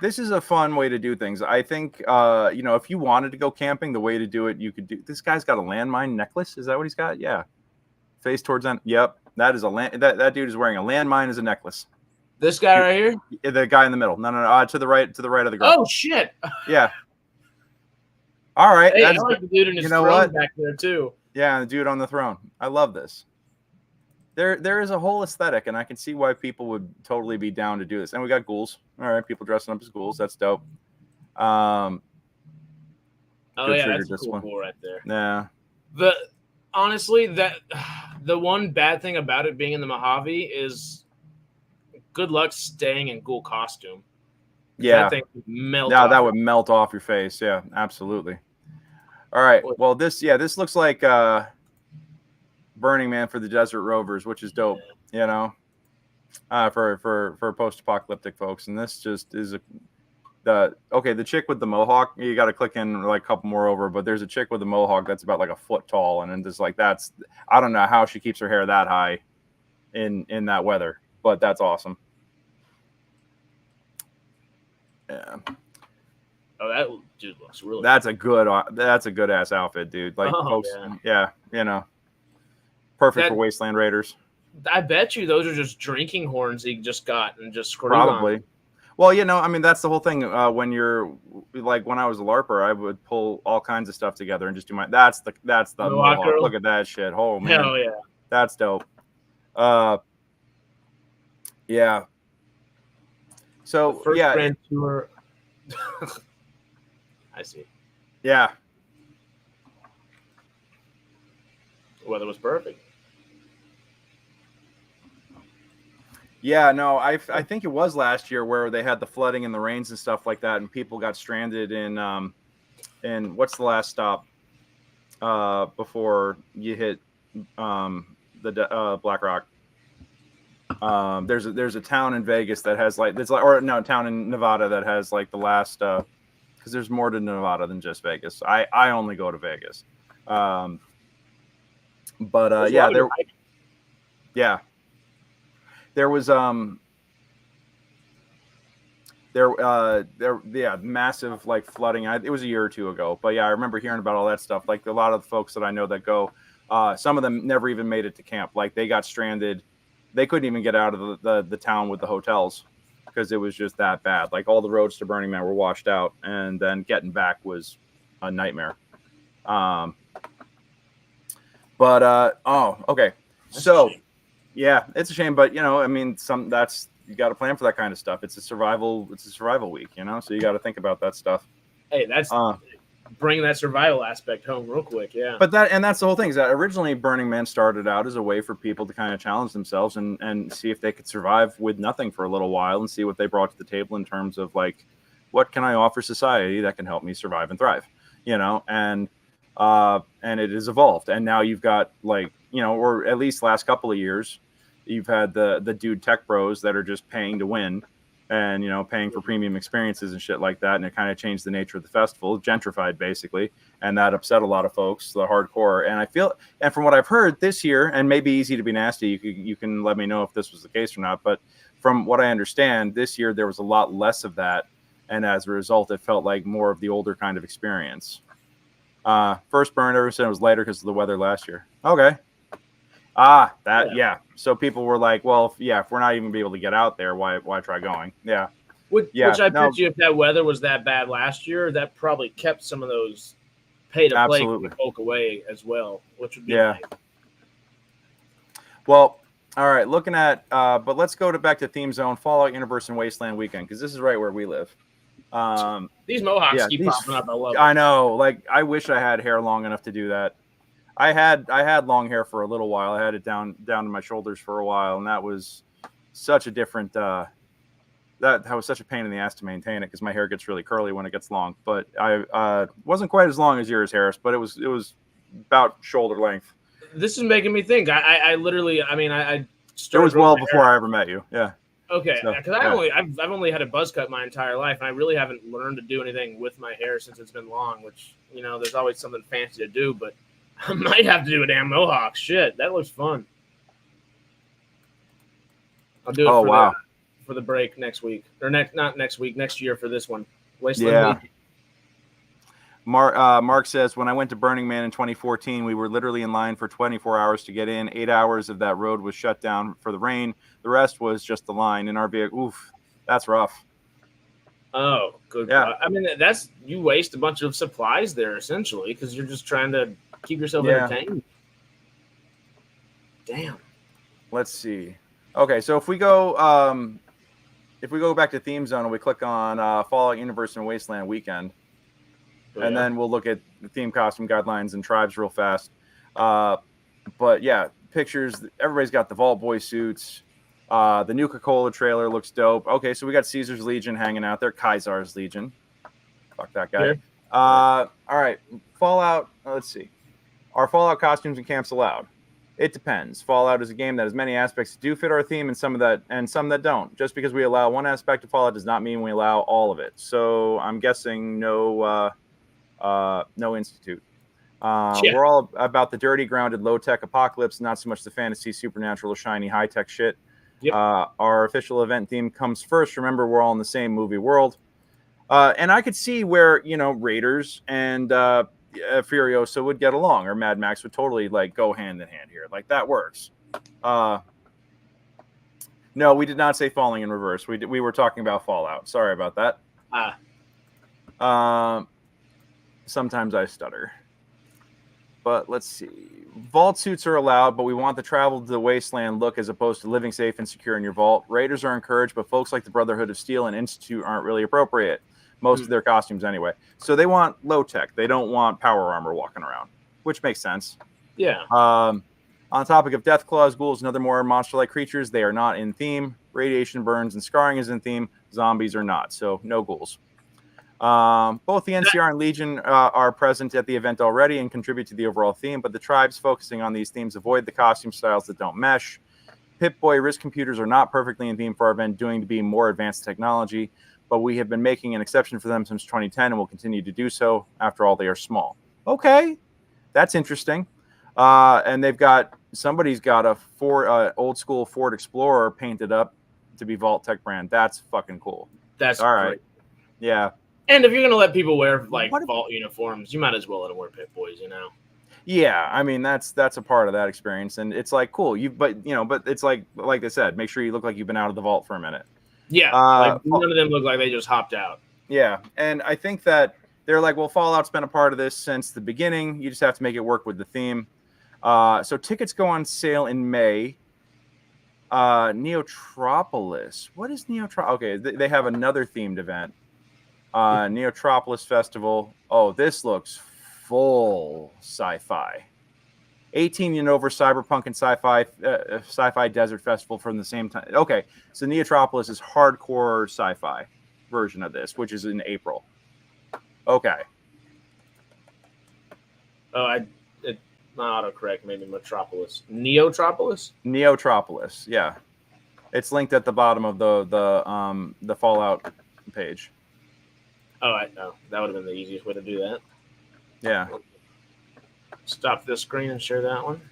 a fun way to do things. I think if you wanted to go camping, the way to do it, you could do. This guy's got a landmine necklace. Is that what he's got? Yeah. Face towards them. Yep. That is that dude is wearing a landmine as a necklace. This guy right here? The guy in the middle. No. To the right of the girl. Oh shit. Yeah. All right. Hey, I like the dude in his throne back there too. Yeah, the dude on the throne. I love this. There is a whole aesthetic, and I can see why people would totally be down to do this. And we got ghouls. All right, people dressing up as ghouls. That's dope. Oh yeah, that's a cool ghoul right there. Yeah. Honestly, the one bad thing about it being in the Mojave is good luck staying in ghoul costume. Yeah. That thing would melt. Yeah, that would melt off your face. Yeah, absolutely. All right. Well, this looks like Burning Man for the Desert Rovers, which is dope, for post-apocalyptic folks. And this just is the chick with the mohawk, you got to click in like a couple more over, but there's a chick with a mohawk that's about like a foot tall, and then just like I don't know how she keeps her hair that high in that weather, but that's awesome. Yeah. Oh, that dude looks really. That's a good ass outfit, dude. Like, folks, yeah, perfect for Wasteland Raiders. I bet you those are just drinking horns he just got and just screwed probably. On. Well, I mean, that's the whole thing. When you're like, when I was a LARPer, I would pull all kinds of stuff together and just do that's the mohawk. Look at that shit. Oh man, hell yeah, that's dope. Yeah. So first grand tour. I see. Yeah. The weather was perfect. Yeah, no, I think it was last year where they had the flooding and the rains and stuff like that, and people got stranded in what's the last stop before you hit the Black Rock. There's a town in Vegas that has town in Nevada that has like the last because there's more to Nevada than just Vegas. I only go to Vegas, yeah, there was massive like flooding. It was a year or two ago, but yeah, I remember hearing about all that stuff. Like a lot of the folks that I know that go, some of them never even made it to camp. Like they got stranded. They couldn't even get out of the town with the hotels because it was just that bad. Like all the roads to Burning Man were washed out, and then getting back was a nightmare. Okay. So yeah, it's a shame, but I mean, you got to plan for that kind of stuff. It's a survival week, so you got to think about that stuff. Hey, that's bringing that survival aspect home real quick. Yeah. But that's the whole thing is that originally Burning Man started out as a way for people to kind of challenge themselves and see if they could survive with nothing for a little while and see what they brought to the table in terms of like, what can I offer society that can help me survive and thrive, and it has evolved. And now you've got like, or at least last couple of years, you've had the dude tech bros that are just paying to win and, paying for premium experiences and shit like that. And it kind of changed the nature of the festival, gentrified basically. And that upset a lot of folks, the hardcore. And from what I've heard this year, and maybe easy to be nasty, you can let me know if this was the case or not. But from what I understand, this year, there was a lot less of that. And as a result, it felt like more of the older kind of experience. First burn, ever said it was later because of the weather last year. Okay. Yeah. So people were like, well, if we're not even be able to get out there, why try going? Yeah. Which I bet you, if that weather was that bad last year, that probably kept some of those pay-to-play folk away as well, which would be nice. Well, all right, looking at, but let's go back to Theme Zone, Fallout Universe, and Wasteland Weekend, because this is right where we live. These mohawks keep popping up. I love it. I know. Like, I wish I had hair long enough to do that. I had long hair for a little while. I had it down to my shoulders for a while, and that was such a different. That was such a pain in the ass to maintain it because my hair gets really curly when it gets long. But I wasn't quite as long as yours, Harris, but it was about shoulder length. This is making me think. I literally, I mean, I started. It was well before I ever met you. Yeah. Okay, because I've only had a buzz cut my entire life, and I really haven't learned to do anything with my hair since it's been long. Which, you know, there's always something fancy to do, but I might have to do a damn mohawk. Shit, that looks fun. I'll do it for the break next week, or not next week, next year for this one. Wasteland Weekend. Mark says, when I went to Burning Man in 2014, we were literally in line for 24 hours to get in. 8 hours of that road was shut down for the rain. The rest was just the line in our vehicle. Oof, that's rough. Oh, good. Yeah. I mean, you waste a bunch of supplies there essentially because you're just trying to keep yourself entertained. Damn. Let's see. Okay, so if we go back to Theme Zone and we click on Fallout Universe and Wasteland Weekend. And then we'll look at the theme costume guidelines and tribes real fast. But yeah, pictures. Everybody's got the Vault Boy suits. The Nuka-Cola trailer looks dope. Okay, so we got Caesar's Legion hanging out there. Kaisar's Legion. Fuck that guy. Yeah. All right, Fallout. Let's see. Are Fallout costumes and camps allowed? It depends. Fallout is a game that has many aspects that do fit our theme and some that don't. Just because we allow one aspect of Fallout does not mean we allow all of it. So I'm guessing no institute. We're all about the dirty, grounded, low-tech apocalypse, not so much the fantasy, supernatural, or shiny, high-tech shit. Yep. Our official event theme comes first. Remember, we're all in the same movie world. And I could see where, Raiders and Furiosa would get along, or Mad Max would totally, go hand in hand here. Like, that works. No, we did not say Falling in Reverse. We were talking about Fallout. Sorry about that. Sometimes I stutter. But let's see. Vault suits are allowed, but we want the travel to the wasteland look as opposed to living safe and secure in your vault. Raiders are encouraged, but folks like the Brotherhood of Steel and Institute aren't really appropriate. Most of their costumes anyway. So they want low tech. They don't want power armor walking around, which makes sense. Yeah. On the topic of death claws, ghouls, and other more monster-like creatures, they are not in theme. Radiation burns and scarring is in theme. Zombies are not, so no ghouls. Both the NCR and Legion are present at the event already and contribute to the overall theme, but the tribes focusing on these themes avoid the costume styles that don't mesh. Pip-Boy wrist computers are not perfectly in theme for our event, due to be more advanced technology, but we have been making an exception for them since 2010 and will continue to do so. After all, they are small. Okay, that's interesting. And somebody's got a old school Ford Explorer painted up to be Vault Tech brand. That's fucking cool. That's all right. Great. Yeah. And if you're gonna let people wear Vault uniforms, you might as well let them wear Pip-Boys, Yeah, I mean that's a part of that experience, and it's like cool. But it's like they said, make sure you look like you've been out of the vault for a minute. Yeah, none of them look like they just hopped out. Yeah, and I think that they're like, well, Fallout's been a part of this since the beginning. You just have to make it work with the theme. So tickets go on sale in May. Neotropolis. What is Neotropolis? Okay, they have another themed event. Neotropolis Festival. Oh, this looks full sci-fi. 18 and over Cyberpunk and sci-fi desert festival from the same time. Okay, so Neotropolis is hardcore sci-fi version of this, which is in April. Okay. Oh, my autocorrect made me Metropolis. Neotropolis? Neotropolis, yeah. It's linked at the bottom of the Fallout page. Oh, no. That would have been the easiest way to do that. Yeah. Stop this screen and share that one.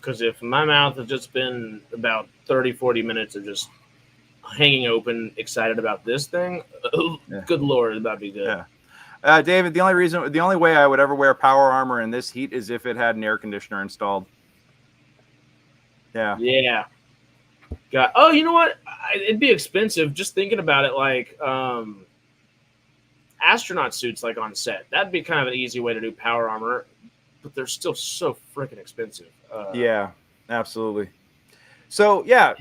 Because if my mouth has just been about 30, 40 minutes of just hanging open, excited about this thing, good Lord, it's about to be good. Yeah. David, the only way I would ever wear power armor in this heat is if it had an air conditioner installed. Yeah. Yeah. You know what? It'd be expensive. Just thinking about it, like astronaut suits, like on set. That'd be kind of an easy way to do power armor, but they're still so freaking expensive. Yeah, absolutely. So yeah.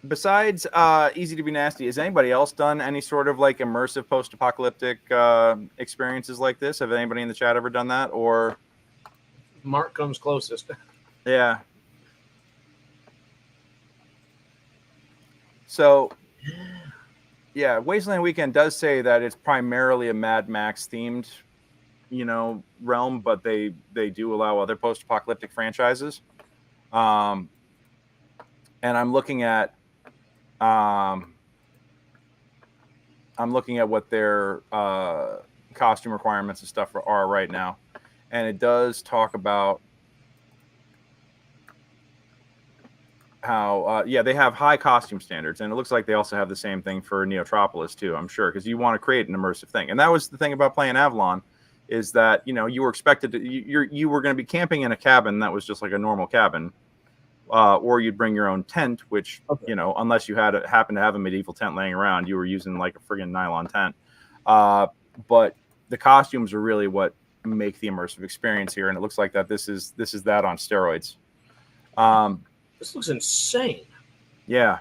Besides Easy to Be Nasty, has anybody else done any sort of like immersive post-apocalyptic experiences like this? Have anybody in the chat ever done that? Or Mark comes closest. Yeah. So yeah, Wasteland Weekend does say that it's primarily a Mad Max themed, realm, but they do allow other post-apocalyptic franchises. And I'm looking at what their costume requirements and stuff are right now, and it does talk about how they have high costume standards, and it looks like they also have the same thing for Neotropolis too, I'm sure, because you want to create an immersive thing. And that was the thing about playing Avalon, is that you were expected to you were going to be camping in a cabin that was just like a normal cabin, or you'd bring your own tent, which unless you happened to have a medieval tent laying around, you were using like a friggin' nylon tent. But the costumes are really what make the immersive experience here, and it looks like that this is that on steroids. This looks insane. Yeah.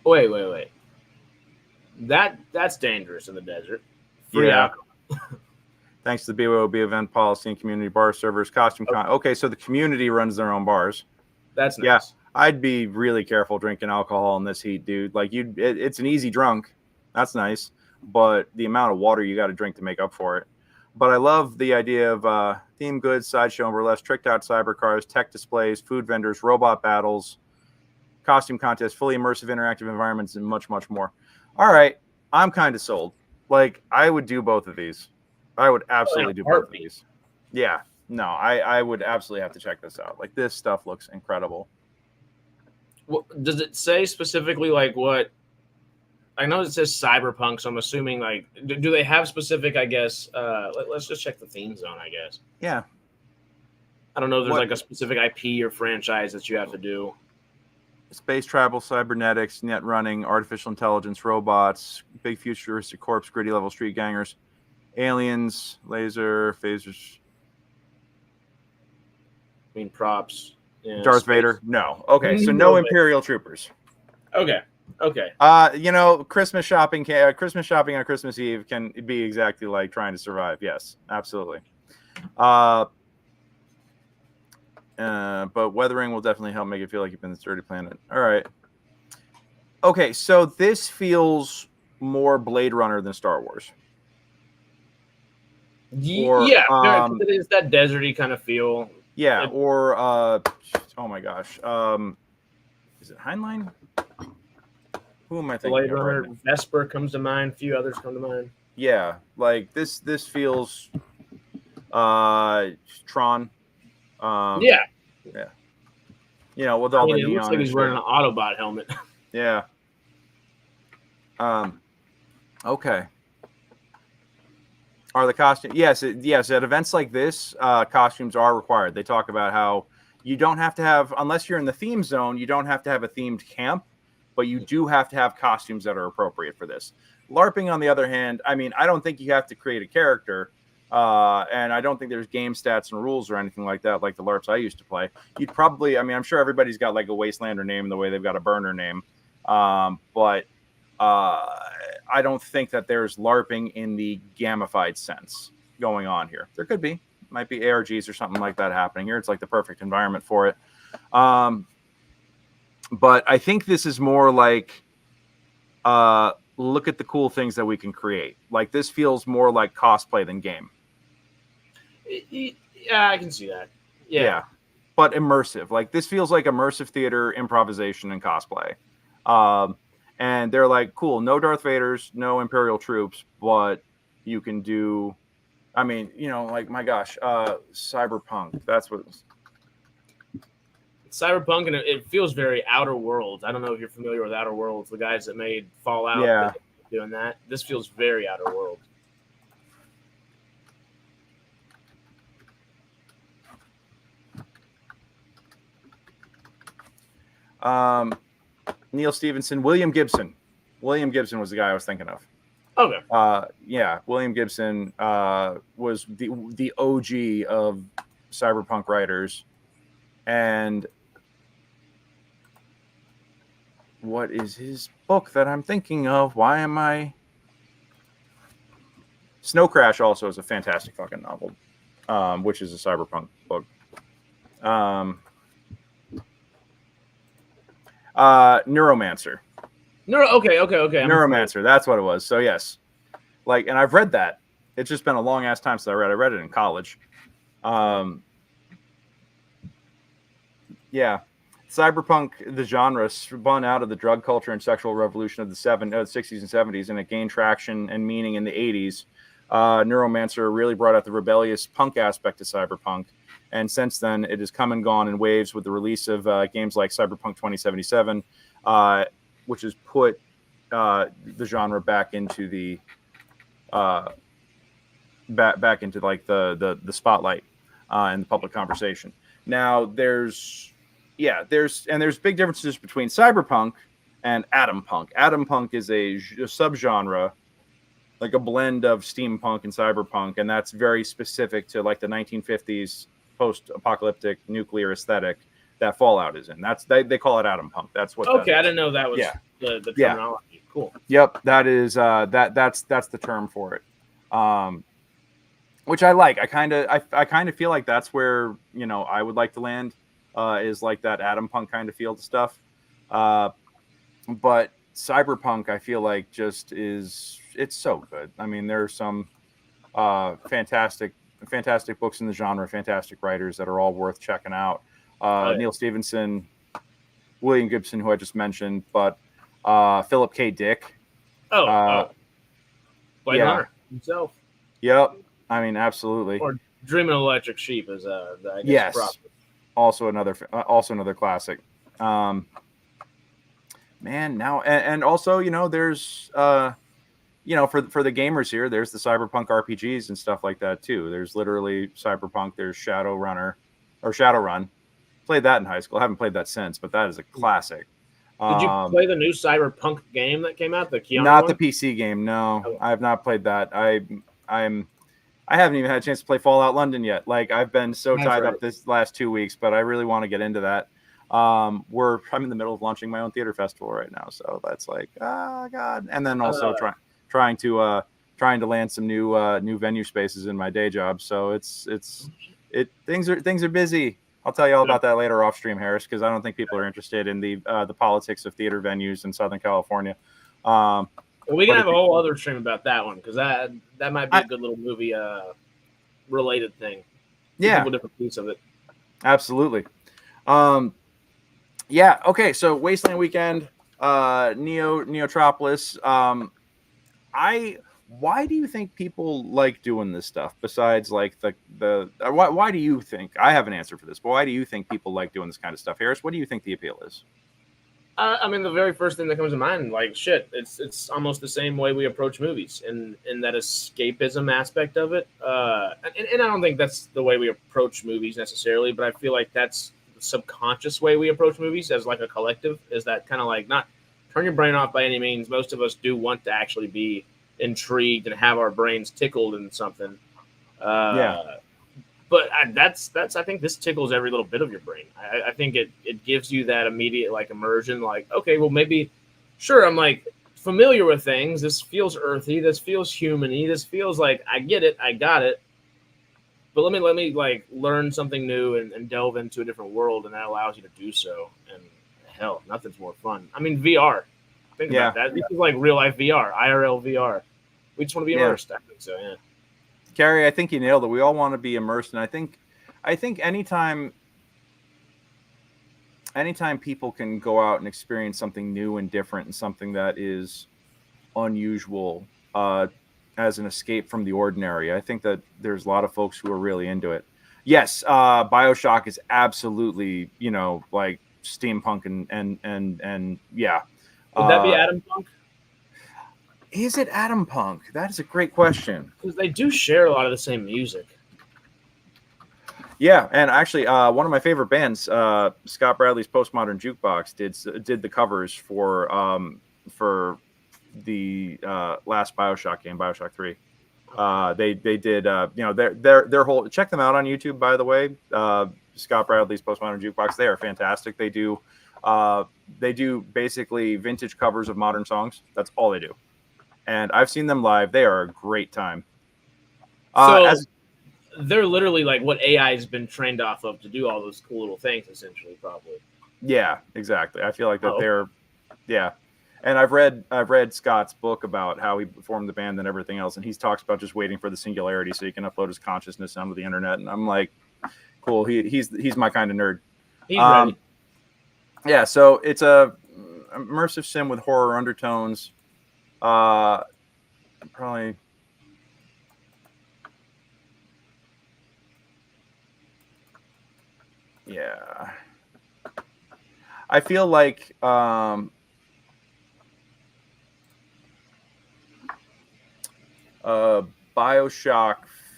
Wait. That's dangerous in the desert. Free alcohol. Thanks to the BYOB event policy and community bar servers, costume okay, so the community runs their own bars. That's nice. Yeah, I'd be really careful drinking alcohol in this heat, dude. Like it's an easy drunk. That's nice, but the amount of water you got to drink to make up for it. But I love the idea of theme goods, sideshow and burlesque, tricked out cyber cars, tech displays, food vendors, robot battles, costume contests, fully immersive interactive environments, and much, much more. All right, I'm kind of sold. Like, I would do both of these. I would absolutely do both of these. Yeah, no, I would absolutely have to check this out. Like, this stuff looks incredible. Well, does it say specifically like what? I know it says Cyberpunk, so I'm assuming like, do they have specific? I guess let's just check the theme zone. I guess. Yeah. I don't know if there's like a specific IP or franchise that you have to do. Space travel, cybernetics, net running, artificial intelligence, robots, big futuristic corpse, gritty level street gangers, aliens, laser, phasers. I mean, props. Yeah, Darth Vader? No. Okay, so no Imperial troopers. Okay. Christmas shopping on Christmas Eve can be exactly like trying to survive. Yes, absolutely. But weathering will definitely help make it feel like you've been in this dirty planet. All right. Okay, so this feels more Blade Runner than Star Wars. It is that deserty kind of feel. Yeah, oh my gosh. Is it Heinlein? Who am I thinking? Blade Runner, right? Vesper comes to mind. A few others come to mind. Yeah, like this feels Tron. Yeah. With all the neon. It looks like he's wearing an Autobot helmet. Yeah. Okay. Are the costumes? Yes. At events like this, costumes are required. They talk about how you don't have to have, unless you're in the theme zone, you don't have to have a themed camp, but you do have to have costumes that are appropriate for this. LARPing, on the other hand, I mean, I don't think you have to create a character. And I don't think there's game stats and rules or anything like that, like the LARPs I used to play. You'd probably, I'm sure everybody's got like a Wastelander name the way they've got a burner name. But I don't think that there's LARPing in the gamified sense going on here. There could be. Might be ARGs or something like that happening here. It's like the perfect environment for it. But I think this is more like, look at the cool things that we can create. Like, this feels more like cosplay than game. Yeah, I can see that. Yeah. But immersive. Like, this feels like immersive theater, improvisation, and cosplay. And they're like, cool, no Darth Vaders, no Imperial troops, but you can do, like, my gosh, Cyberpunk. That's what. Cyberpunk, and it feels very Outer Worlds. I don't know if you're familiar with Outer Worlds, the guys that made Fallout. Yeah. Doing that. This feels very Outer Worlds. Neil Stevenson, William Gibson. William Gibson was the guy I was thinking of. Okay. Yeah, William Gibson was the OG of cyberpunk writers. And what is his book that I'm thinking of? Why am I? Snow Crash also is a fantastic fucking novel, which is a cyberpunk book. Neuromancer. Okay. Neuromancer. That's what it was. So yes, and I've read that. It's just been a long ass time since I read it in college. Yeah, cyberpunk, the genre spun out of the drug culture and sexual revolution of the 60s and 70s, and it gained traction and meaning in the 80s. Neuromancer really brought out the rebellious punk aspect of cyberpunk, and since then it has come and gone in waves with the release of games like Cyberpunk 2077, which has put the genre back into the back into like the spotlight and the public conversation. Now there's big differences between cyberpunk and atom punk. Atom punk is a subgenre, like a blend of steampunk and cyberpunk, and that's very specific to like the 1950s post-apocalyptic nuclear aesthetic that Fallout is in. They call it atom punk. That's what. Okay, I didn't know that was the terminology. Yeah. Cool. Yep, that is that's the term for it. Which I like. I kind of feel like that's where I would like to land. Is like that atom punk kind of feel to stuff. But cyberpunk, I feel like it's so good. I mean, there are some fantastic books in the genre, fantastic writers that are all worth checking out. Neil Stevenson, William Gibson, who I just mentioned, but Philip K. Dick. Blade Runner himself. Yep. I mean, absolutely. Or Dreaming of Electric Sheep is I guess yes. Also another classic. Man, now and also there's for the gamers here, there's the cyberpunk RPGs and stuff like that too. There's literally cyberpunk. There's Shadowrun. Played that in high school. I haven't played that since, but that is a classic. Did you play the new Cyberpunk game that came out? The Keanu not one? The PC game. No, I have not played that. I haven't even had a chance to play Fallout London yet. Like I've been so tied up this last 2 weeks, but I really want to get into that. I'm in the middle of launching my own theater festival right now, so that's like, God. And then also trying to land some new venue spaces in my day job. So things are busy. I'll tell you all about that later off stream, Harris, because I don't think people are interested in the politics of theater venues in Southern California. Well, we can have a whole other stream about that one because that might be a good little movie related thing. Yeah, a different piece of it. Absolutely. Yeah. Okay. So Wasteland Weekend, Neotropolis. Why do you think people like doing this stuff? Besides, like why do you think? I have an answer for this, but why do you think people like doing this kind of stuff, Harris? What do you think the appeal is? I mean, the very first thing that comes to mind, like shit, it's almost the same way we approach movies in that escapism aspect of it. And I don't think that's the way we approach movies necessarily, but I feel like that's the subconscious way we approach movies as like a collective. Is that kind of like not turn your brain off by any means. Most of us do want to actually be intrigued and have our brains tickled in something. But that's I think this tickles every little bit of your brain. I think it gives you that immediate like immersion. Like, okay, well maybe, sure, I'm like familiar with things. This feels earthy. This feels human-y. This feels like I get it. I got it. But let me like learn something new and delve into a different world, and that allows you to do so. And hell, nothing's more fun. I mean, VR. Think about that. This is like real life VR, IRL VR. We just want to be immersed. I think so. Yeah. Carrie, I think you nailed it. We all want to be immersed, and I think anytime people can go out and experience something new and different and something that is unusual as an escape from the ordinary, I think that there's a lot of folks who are really into it. Yes, BioShock is absolutely, like steampunk and yeah. Would that be atom punk? Is it atom punk? That is a great question. Because they do share a lot of the same music. Yeah, and actually, one of my favorite bands, Scott Bradley's Postmodern Jukebox, did the covers for the last BioShock game, BioShock 3. They did their whole, check them out on YouTube, by the way. Scott Bradley's Postmodern Jukebox, they are fantastic. They do basically vintage covers of modern songs. That's all they do, and I've seen them live. They are a great time. They're literally like what AI has been trained off of to do all those cool little things, essentially, probably. Yeah, exactly. I feel like that yeah. And I've read Scott's book about how he formed the band and everything else, and he talks about just waiting for the singularity so he can upload his consciousness onto the internet. And I'm like, cool. He's my kind of nerd. He's ready. Yeah. So it's a immersive sim with horror undertones. Probably. Yeah. I feel like BioShock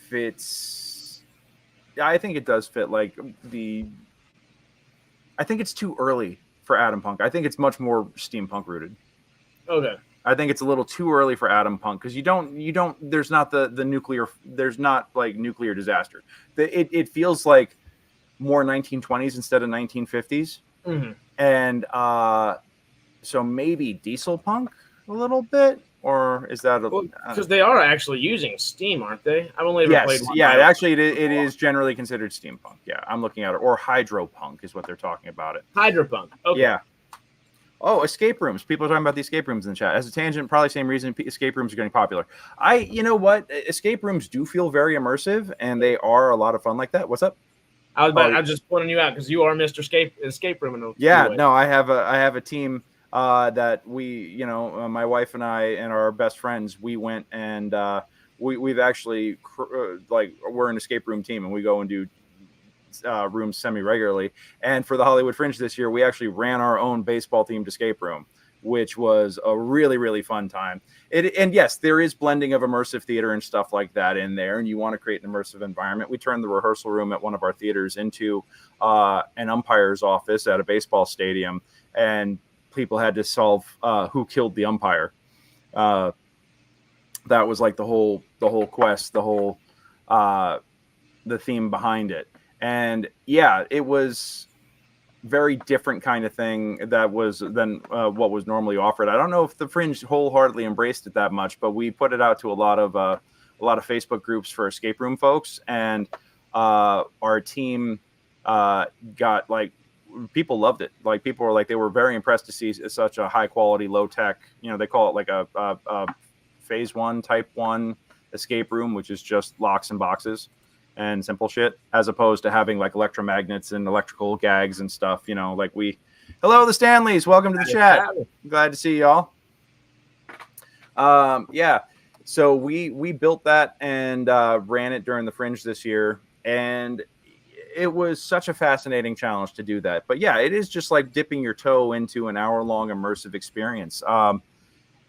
fits. I think it does fit. Like I think it's too early for Atom Punk. I think it's much more steampunk rooted. Okay. I think it's a little too early for Atom Punk because you don't. There's not the nuclear. There's not like nuclear disaster. It feels like more 1920s instead of 1950s. Mm-hmm. And so maybe diesel punk a little bit, or is that because they are actually using steam, aren't they? I've only ever played one. Yeah, actually it is generally considered steampunk. Yeah, I'm looking at it, or hydropunk is what they're talking about it. Hydropunk. Okay. Yeah. Oh, escape rooms. People are talking about the escape rooms in the chat. As a tangent, probably same reason escape rooms are getting popular. You know what? Escape rooms do feel very immersive, and they are a lot of fun like that. What's up? I was just pointing you out because you are Mr. Escape Room. No, I have a team that we, my wife and I and our best friends, we went and we've actually we're an escape room team, and we go and do rooms semi-regularly. And for the Hollywood Fringe this year, we actually ran our own baseball themed escape room, which was a really, really fun time. And yes, there is blending of immersive theater and stuff like that in there, and you want to create an immersive environment. We turned the rehearsal room at one of our theaters into an umpire's office at a baseball stadium, and people had to solve who killed the umpire. That was like the whole quest, the theme behind it. And yeah, it was very different kind of thing than what was normally offered. I don't know if the Fringe wholeheartedly embraced it that much, but we put it out to a lot of Facebook groups for escape room folks, and our team got people loved it. Like people were they were very impressed to see such a high quality, low tech. They call it like a phase 1 type 1 escape room, which is just locks and boxes and simple shit, as opposed to having like electromagnets and electrical gags and stuff. Hello, the Stanleys. Welcome to the chat. Glad to see y'all. Yeah. So we built that and ran it during the Fringe this year, and it was such a fascinating challenge to do that. But yeah, it is just like dipping your toe into an hour-long immersive experience.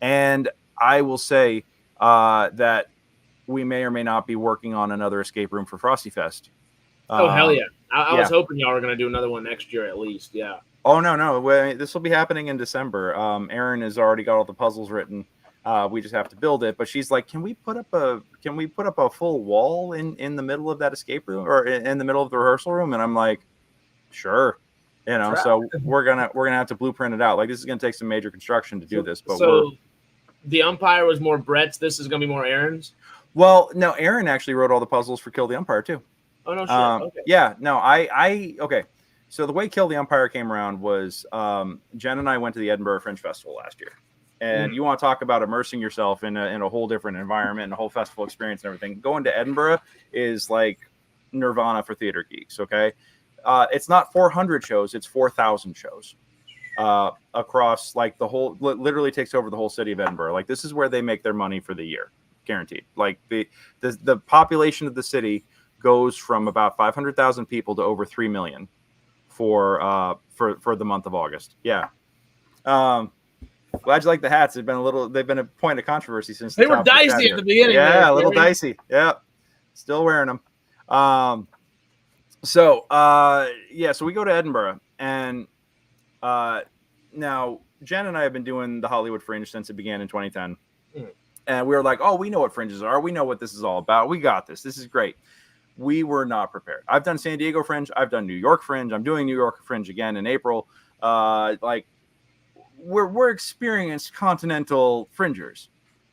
And I will say that we may or may not be working on another escape room for Frosty Fest. Oh, hell yeah. I was hoping y'all were going to do another one next year at least. Yeah. Oh, no. This will be happening in December. Erin has already got all the puzzles written. We just have to build it. But she's like, can we put up a full wall in the middle of that escape room, or in the middle of the rehearsal room? And I'm like, sure. So we're gonna have to blueprint it out. Like, this is gonna take some major construction to do this. But the umpire was more Brett's. This is gonna be more Aaron's. Well, no, Aaron actually wrote all the puzzles for Kill the Umpire too. Oh no, shit. Okay. Yeah, no, okay. So the way Kill the Umpire came around was Jen and I went to the Edinburgh Fringe Festival last year, and you want to talk about immersing yourself in a whole different environment and a whole festival experience and everything. Going to Edinburgh is like nirvana for theater geeks. Okay, it's not 400 shows; it's 4,000 shows across like the whole. Literally takes over the whole city of Edinburgh. Like, this is where they make their money for the year. Guaranteed. Like the population of the city goes from about 500,000 people to over 3 million for the month of August. Yeah. Glad you like the hats. They've been a point of controversy since they were dicey at the beginning. Yeah, a little dicey. Yeah. Still wearing them. So so we go to Edinburgh, and now Jen and I have been doing the Hollywood Fringe since it began in 2010. And we were like, oh, we know what fringes are. We know what this is all about. We got this. This is great. We were not prepared. I've done San Diego Fringe. I've done New York Fringe. I'm doing New York Fringe again in April. We're experienced continental fringers.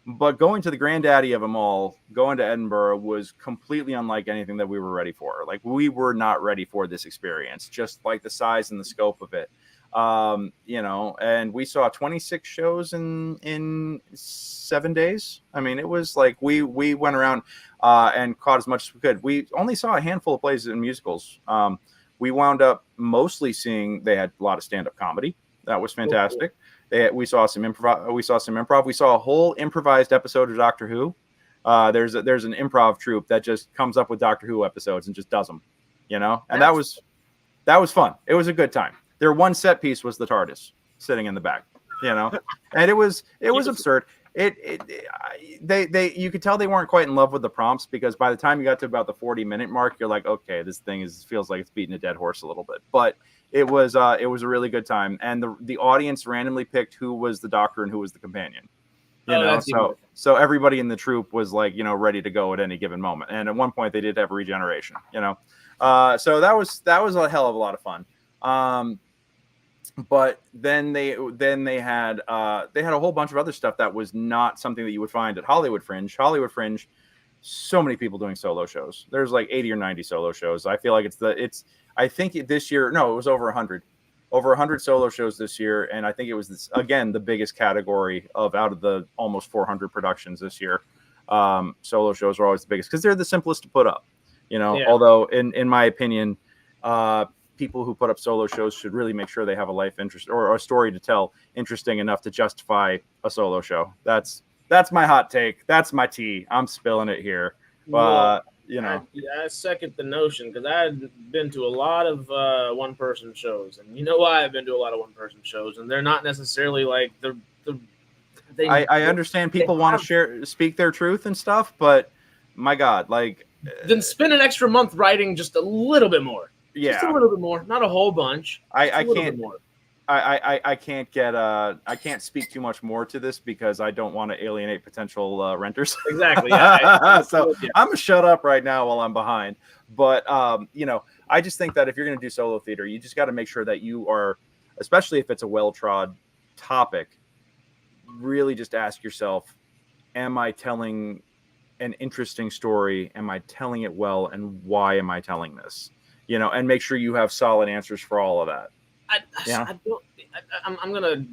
But going to the granddaddy of them all, going to Edinburgh, was completely unlike anything that we were ready for. Like, we were not ready for this experience, just like the size and the scope of it. And we saw 26 shows in 7 days. I mean, it was like we went around and caught as much as we could. We only saw a handful of plays in musicals. We wound up mostly seeing, they had a lot of stand-up comedy. That was fantastic. We saw some improv. We saw a whole improvised episode of Doctor Who. There's an improv troupe that just comes up with Doctor Who episodes and just does them, and that was fun. It was a good time. Their one set piece was the TARDIS sitting in the back, and it was absurd. You could tell they weren't quite in love with the prompts, because by the time you got to about the 40-minute mark, you're like, okay, this thing feels like it's beating a dead horse a little bit. But it was a really good time, and the audience randomly picked who was the Doctor and who was the companion. So everybody in the troupe was like, ready to go at any given moment. And at one point they did have regeneration. So that was a hell of a lot of fun. But then they had a whole bunch of other stuff that was not something that you would find at Hollywood Fringe. Hollywood Fringe, so many people doing solo shows. There's like 80 or 90 solo shows. I feel like I think this year, no, it was over 100 solo shows this year. And I think it was again, the biggest category out of the almost 400 productions this year. Solo shows are always the biggest because they're the simplest to put up, although in my opinion, people who put up solo shows should really make sure they have a life interest or a story to tell interesting enough to justify a solo show. That's my hot take. That's my tea. I'm spilling it here. I second the notion, because I've been to a lot of one-person shows, and you know why I've been to a lot of one-person shows, and they're not necessarily like I understand people want to speak their truth and stuff, but my God, like, then spend an extra month writing just a little bit more. Yeah, just a little bit more, not a whole bunch. I can't speak too much more to this because I don't want to alienate potential renters. Exactly. Yeah. So I'm gonna shut up right now while I'm behind. But I just think that if you're gonna do solo theater, you just got to make sure that you are, especially if it's a well-trod topic, really just ask yourself, am I telling an interesting story? Am I telling it well? And why am I telling this? And make sure you have solid answers for all of that. I'm gonna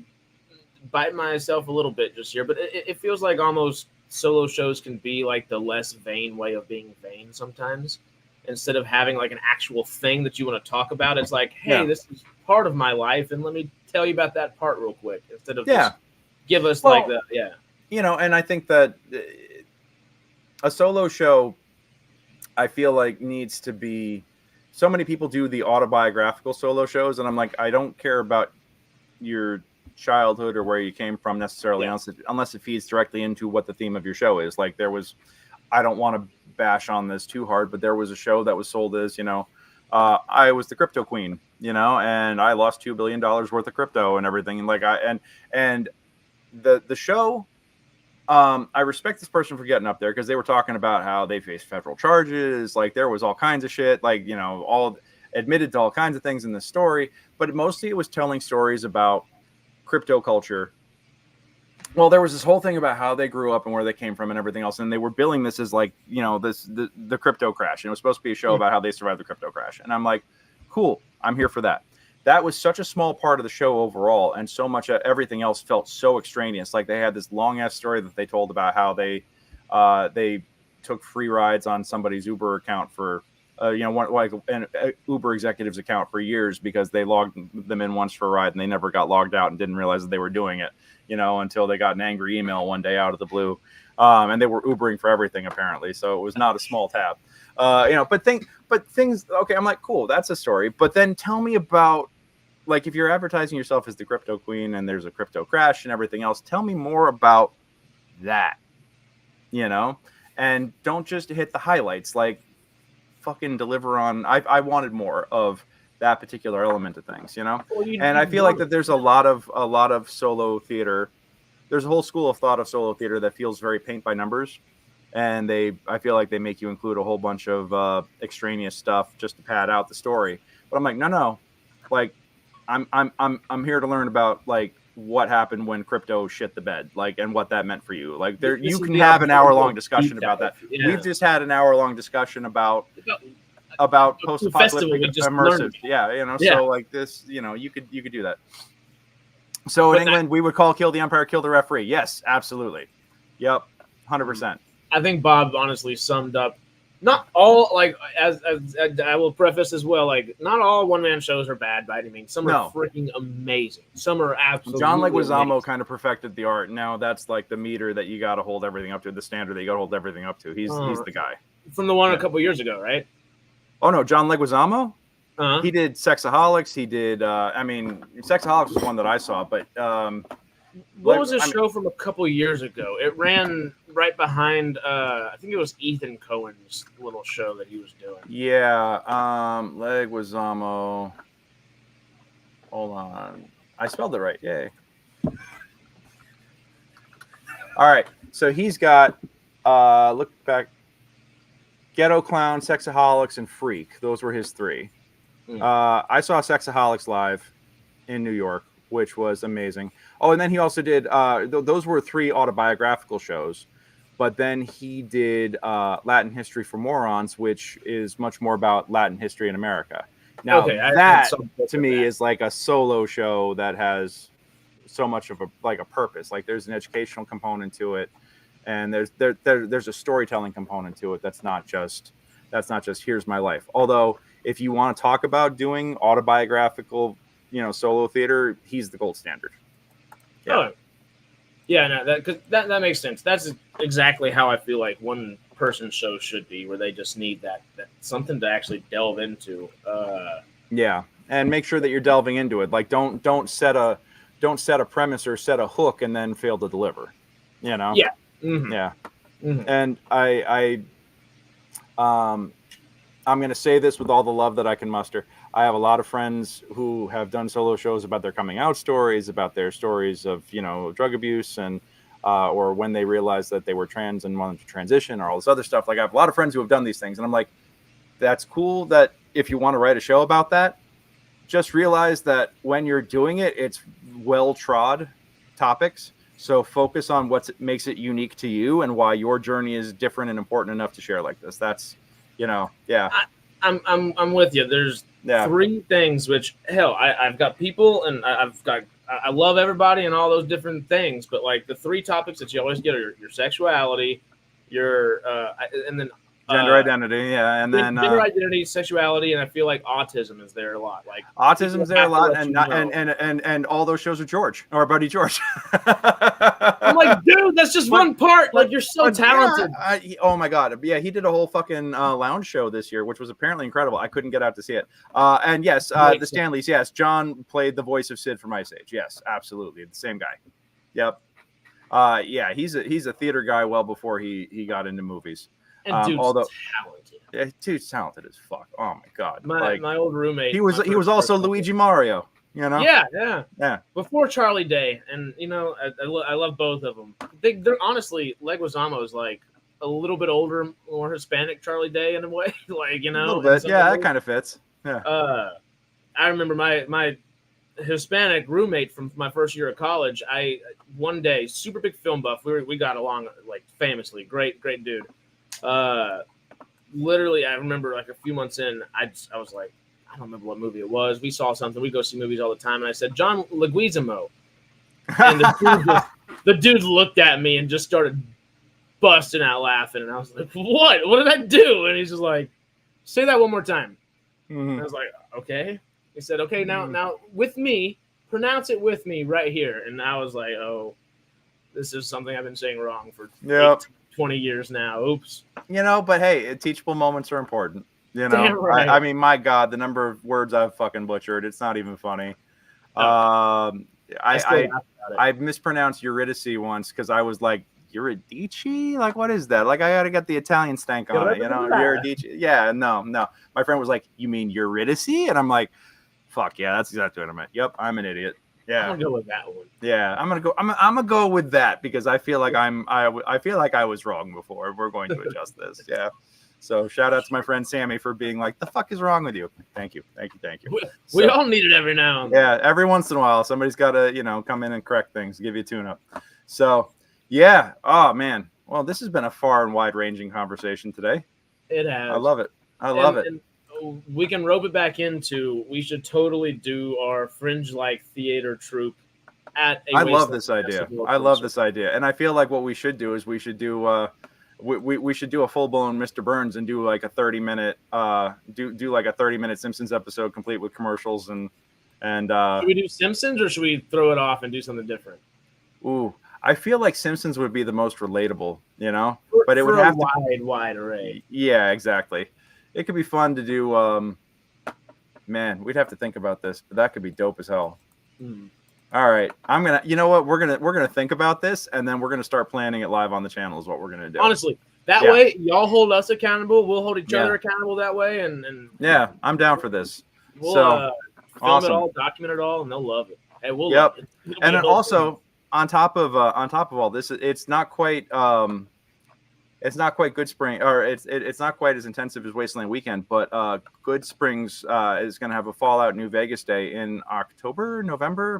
bite myself a little bit just here, but it feels like almost solo shows can be like the less vain way of being vain sometimes. Instead of having like an actual thing that you want to talk about, it's like, hey, this is part of my life, and let me tell you about that part real quick. Instead of just give us like that, And I think that a solo show, I feel like, needs to be. So many people do the autobiographical solo shows, and I'm like, I don't care about your childhood or where you came from necessarily, unless it feeds directly into what the theme of your show is. Like, I don't want to bash on this too hard, but there was a show that was sold as, I was the crypto queen, and I lost $2 billion worth of crypto and everything. And the show, I respect this person for getting up there because they were talking about how they faced federal charges. Like, there was all kinds of shit, like, all admitted to all kinds of things in this story. But mostly it was telling stories about crypto culture. Well, there was this whole thing about how they grew up and where they came from and everything else. And they were billing this as like, the crypto crash. And it was supposed to be a show about how they survived the crypto crash. And I'm like, cool, I'm here for that. That was such a small part of the show overall, and so much everything else felt so extraneous. Like, they had this long ass story that they told about how they took free rides on somebody's Uber account for an Uber executive's account for years because they logged them in once for a ride and they never got logged out and didn't realize that they were doing it, until they got an angry email one day out of the blue, and they were Ubering for everything apparently. So it was not a small tab, but things. Okay, I'm like, cool, that's a story. But then tell me about. Like, if you're advertising yourself as the crypto queen and there's a crypto crash and everything else, tell me more about that, and don't just hit the highlights. Like, fucking deliver on. I wanted more of that particular element of things, you know. Well, And I feel like that there's a lot of solo theater. There's a whole school of thought of solo theater that feels very paint by numbers, and I feel like they make you include a whole bunch of extraneous stuff just to pad out the story. But I'm like, no, like I'm here to learn about like what happened when crypto shit the bed, like, and what that meant for you. Like, there you can have an hour-long discussion about that. Yeah. We've just had an hour-long discussion about post-apocalyptic immersive. Yeah, you know, so like this, you know, you could do that. So in England, we would call kill the umpire, kill the referee. Yes, absolutely. Yep, 100%. I think Bob honestly summed up. Not all, like, as I will preface as well, like, not all one-man shows are bad by any means. Some are freaking amazing. Some are absolutely John Leguizamo kind of perfected the art. Now that's like the meter that you got to hold everything up to, the standard that you got to hold everything up to. He's the guy. From the one a couple years ago, right? Oh, no, John Leguizamo? He did Sexaholics. He did, Sexaholics was one that I saw, but... what was a show from a couple years ago? It ran right behind, I think it was Ethan Cohen's little show that he was doing. Yeah, Leguizamo. Hold on. I spelled it right. Yay. All right. So he's got, look back, Ghetto Clown, Sexaholics, and Freak. Those were his three. I saw Sexaholics live in New York, which was amazing. Oh, and then he also did, those were three autobiographical shows, but then he did Latin History for Morons, which is much more about Latin history in America. Now, that to me is like a solo show that has so much of a purpose. Like, there's an educational component to it, and there's a storytelling component to it. That's not just here's my life. Although, if you want to talk about doing autobiographical, you know, solo theater, he's the gold standard. Yeah. Oh, yeah, no, that makes sense. That's exactly how I feel like one person show should be, where they just need that something to actually delve into. Yeah, and make sure that you're delving into it. Like, don't set a premise or set a hook and then fail to deliver. You know? Yeah. Mm-hmm. Yeah. Mm-hmm. And I'm going to say this with all the love that I can muster. I have a lot of friends who have done solo shows about their coming out stories, about their stories of, you know, drug abuse and or when they realized that they were trans and wanted to transition or all this other stuff. Like, I have a lot of friends who have done these things, and I'm like, that's cool that if you want to write a show about that, just realize that when you're doing it, it's well-trod topics. So focus on what makes it unique to you and why your journey is different and important enough to share like this. That's, you know, yeah. I'm with you. There's three things which, hell, I've got people and I love everybody and all those different things, but like the three topics that you always get are your sexuality, your and then gender identity, and then gender identity, sexuality, and I feel like autism is there a lot. Like, autism's there a lot, and all those shows are George, or Buddy George. I'm like, dude, that's just one part. Like, you're so talented. Yeah, oh my god, yeah, he did a whole fucking lounge show this year, which was apparently incredible. I couldn't get out to see it. And yes, the Stanleys. Yes, John played the voice of Sid from Ice Age. Yes, absolutely, the same guy. Yep. Yeah, he's a theater guy well before he got into movies. And dude's talented. Yeah, dude's talented as fuck. Oh my god. My old roommate. He was also Luigi Mario. You know. Yeah. Before Charlie Day, and you know, I love both of them. They're honestly, Leguizamo is like a little bit older, more Hispanic Charlie Day in a way. Like, you know, a little bit. Yeah, that kind of fits. Yeah. I remember my Hispanic roommate from my first year of college. One day, super big film buff. We got along like famously. Great dude. Literally, I remember like a few months in, I was like, I don't remember what movie it was. We saw something. We go see movies all the time, and I said, John Leguizamo, and the dude looked at me and just started busting out laughing, and I was like, what did I do? And he's just like, say that one more time. Mm-hmm. And I was like, okay. He said, okay, now with me, pronounce it with me right here. And I was like, oh, this is something I've been saying wrong for 20 years now. Oops. You know, but hey, teachable moments are important. You know, damn right. I mean, my God, the number of words I've fucking butchered, it's not even funny. I mispronounced Eurydice once because I was like, Eurydice? Like, what is that? Like, I got to get the Italian stank on it, Eurydice. Yeah, no. My friend was like, you mean Eurydice? And I'm like, fuck yeah, that's exactly what I meant. Yep, I'm an idiot. Yeah, I'm gonna go with that one. Yeah, I'm gonna go with that because I feel like I feel like I was wrong before. We're going to adjust this. Yeah. So shout out to my friend Sammy for being like, the fuck is wrong with you? Thank you. We all need it every now and then. Yeah, every once in a while, somebody's got to, come in and correct things, give you a tune-up. So, yeah. Oh, man. Well, this has been a far and wide-ranging conversation today. It has. I love it. And we can rope it back into, we should totally do our fringe-like theater troupe at a I love this idea. And I feel like what we should do is we should do... we should do a full-blown Mr. Burns and do like a 30-minute do like a 30-minute Simpsons episode complete with commercials and should we do Simpsons or should we throw it off and do something different? Ooh, I feel like Simpsons would be the most relatable, but it would have a wide array. Yeah, exactly. It could be fun to do. Man, we'd have to think about this, but that could be dope as hell. All right, we're gonna think about this, and then we're gonna start planning it live on the channel. Is what we're gonna do. Honestly, that way y'all hold us accountable. We'll hold each other accountable that way, and yeah, I'm down for this. We'll film it all, document it all, and they'll love it. Hey, we'll love it. And then also on top of all this, it's not quite Good Spring, or it's not quite as intensive as Wasteland Weekend, but Good Springs is going to have a Fallout New Vegas Day in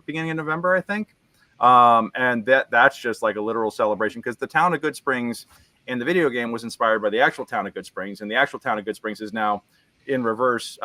beginning of November, I think. And that's just like a literal celebration because the town of Good Springs in the video game was inspired by the actual town of Good Springs, and the actual town of Good Springs is now in reverse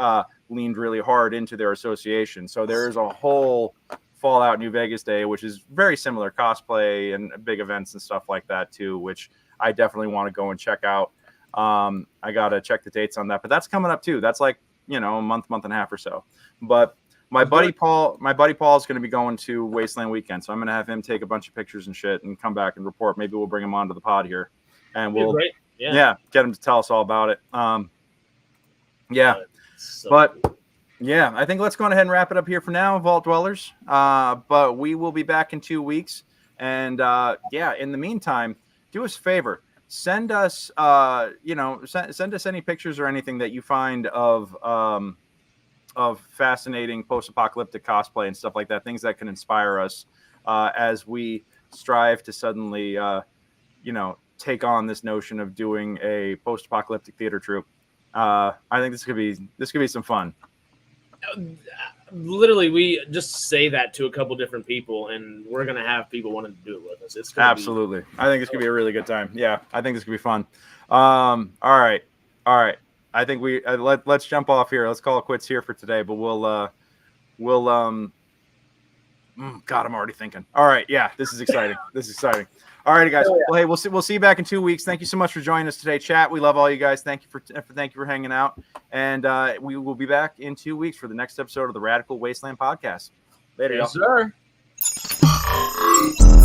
leaned really hard into their association. So there is a whole Fallout New Vegas Day, which is very similar and big events and stuff like that too, which I definitely want to go and check out. I got to check the dates on that, but that's coming up too. That's like, a month and a half or so. But my buddy Paul is going to be going to Wasteland Weekend. So I'm going to have him take a bunch of pictures and shit and come back and report. Maybe we'll bring him onto the pod here and we'll get him to tell us all about it. I think let's go ahead and wrap it up here for now, Vault Dwellers. But we will be back in 2 weeks. And in the meantime, do us a favor. Send us, send us any pictures or anything that you find of fascinating post-apocalyptic cosplay and stuff like that. Things that can inspire us as we strive to suddenly, take on this notion of doing a post-apocalyptic theater troupe. I think this could be some fun. Literally, we just say that to a couple different people, and we're gonna have people wanting to do it with us. It's absolutely. I think it's gonna be a really good time. Yeah, I think this could be fun. All right. I think let's jump off here. Let's call it quits here for today. But God, I'm already thinking. All right, yeah, this is exciting. All right, guys. Well, hey, we'll see you back in 2 weeks. Thank you so much for joining us today, chat. We love all you guys. Thank you for hanging out, and we will be back in 2 weeks for the next episode of the Radical Wasteland podcast. Later, yes, y'all. Sir.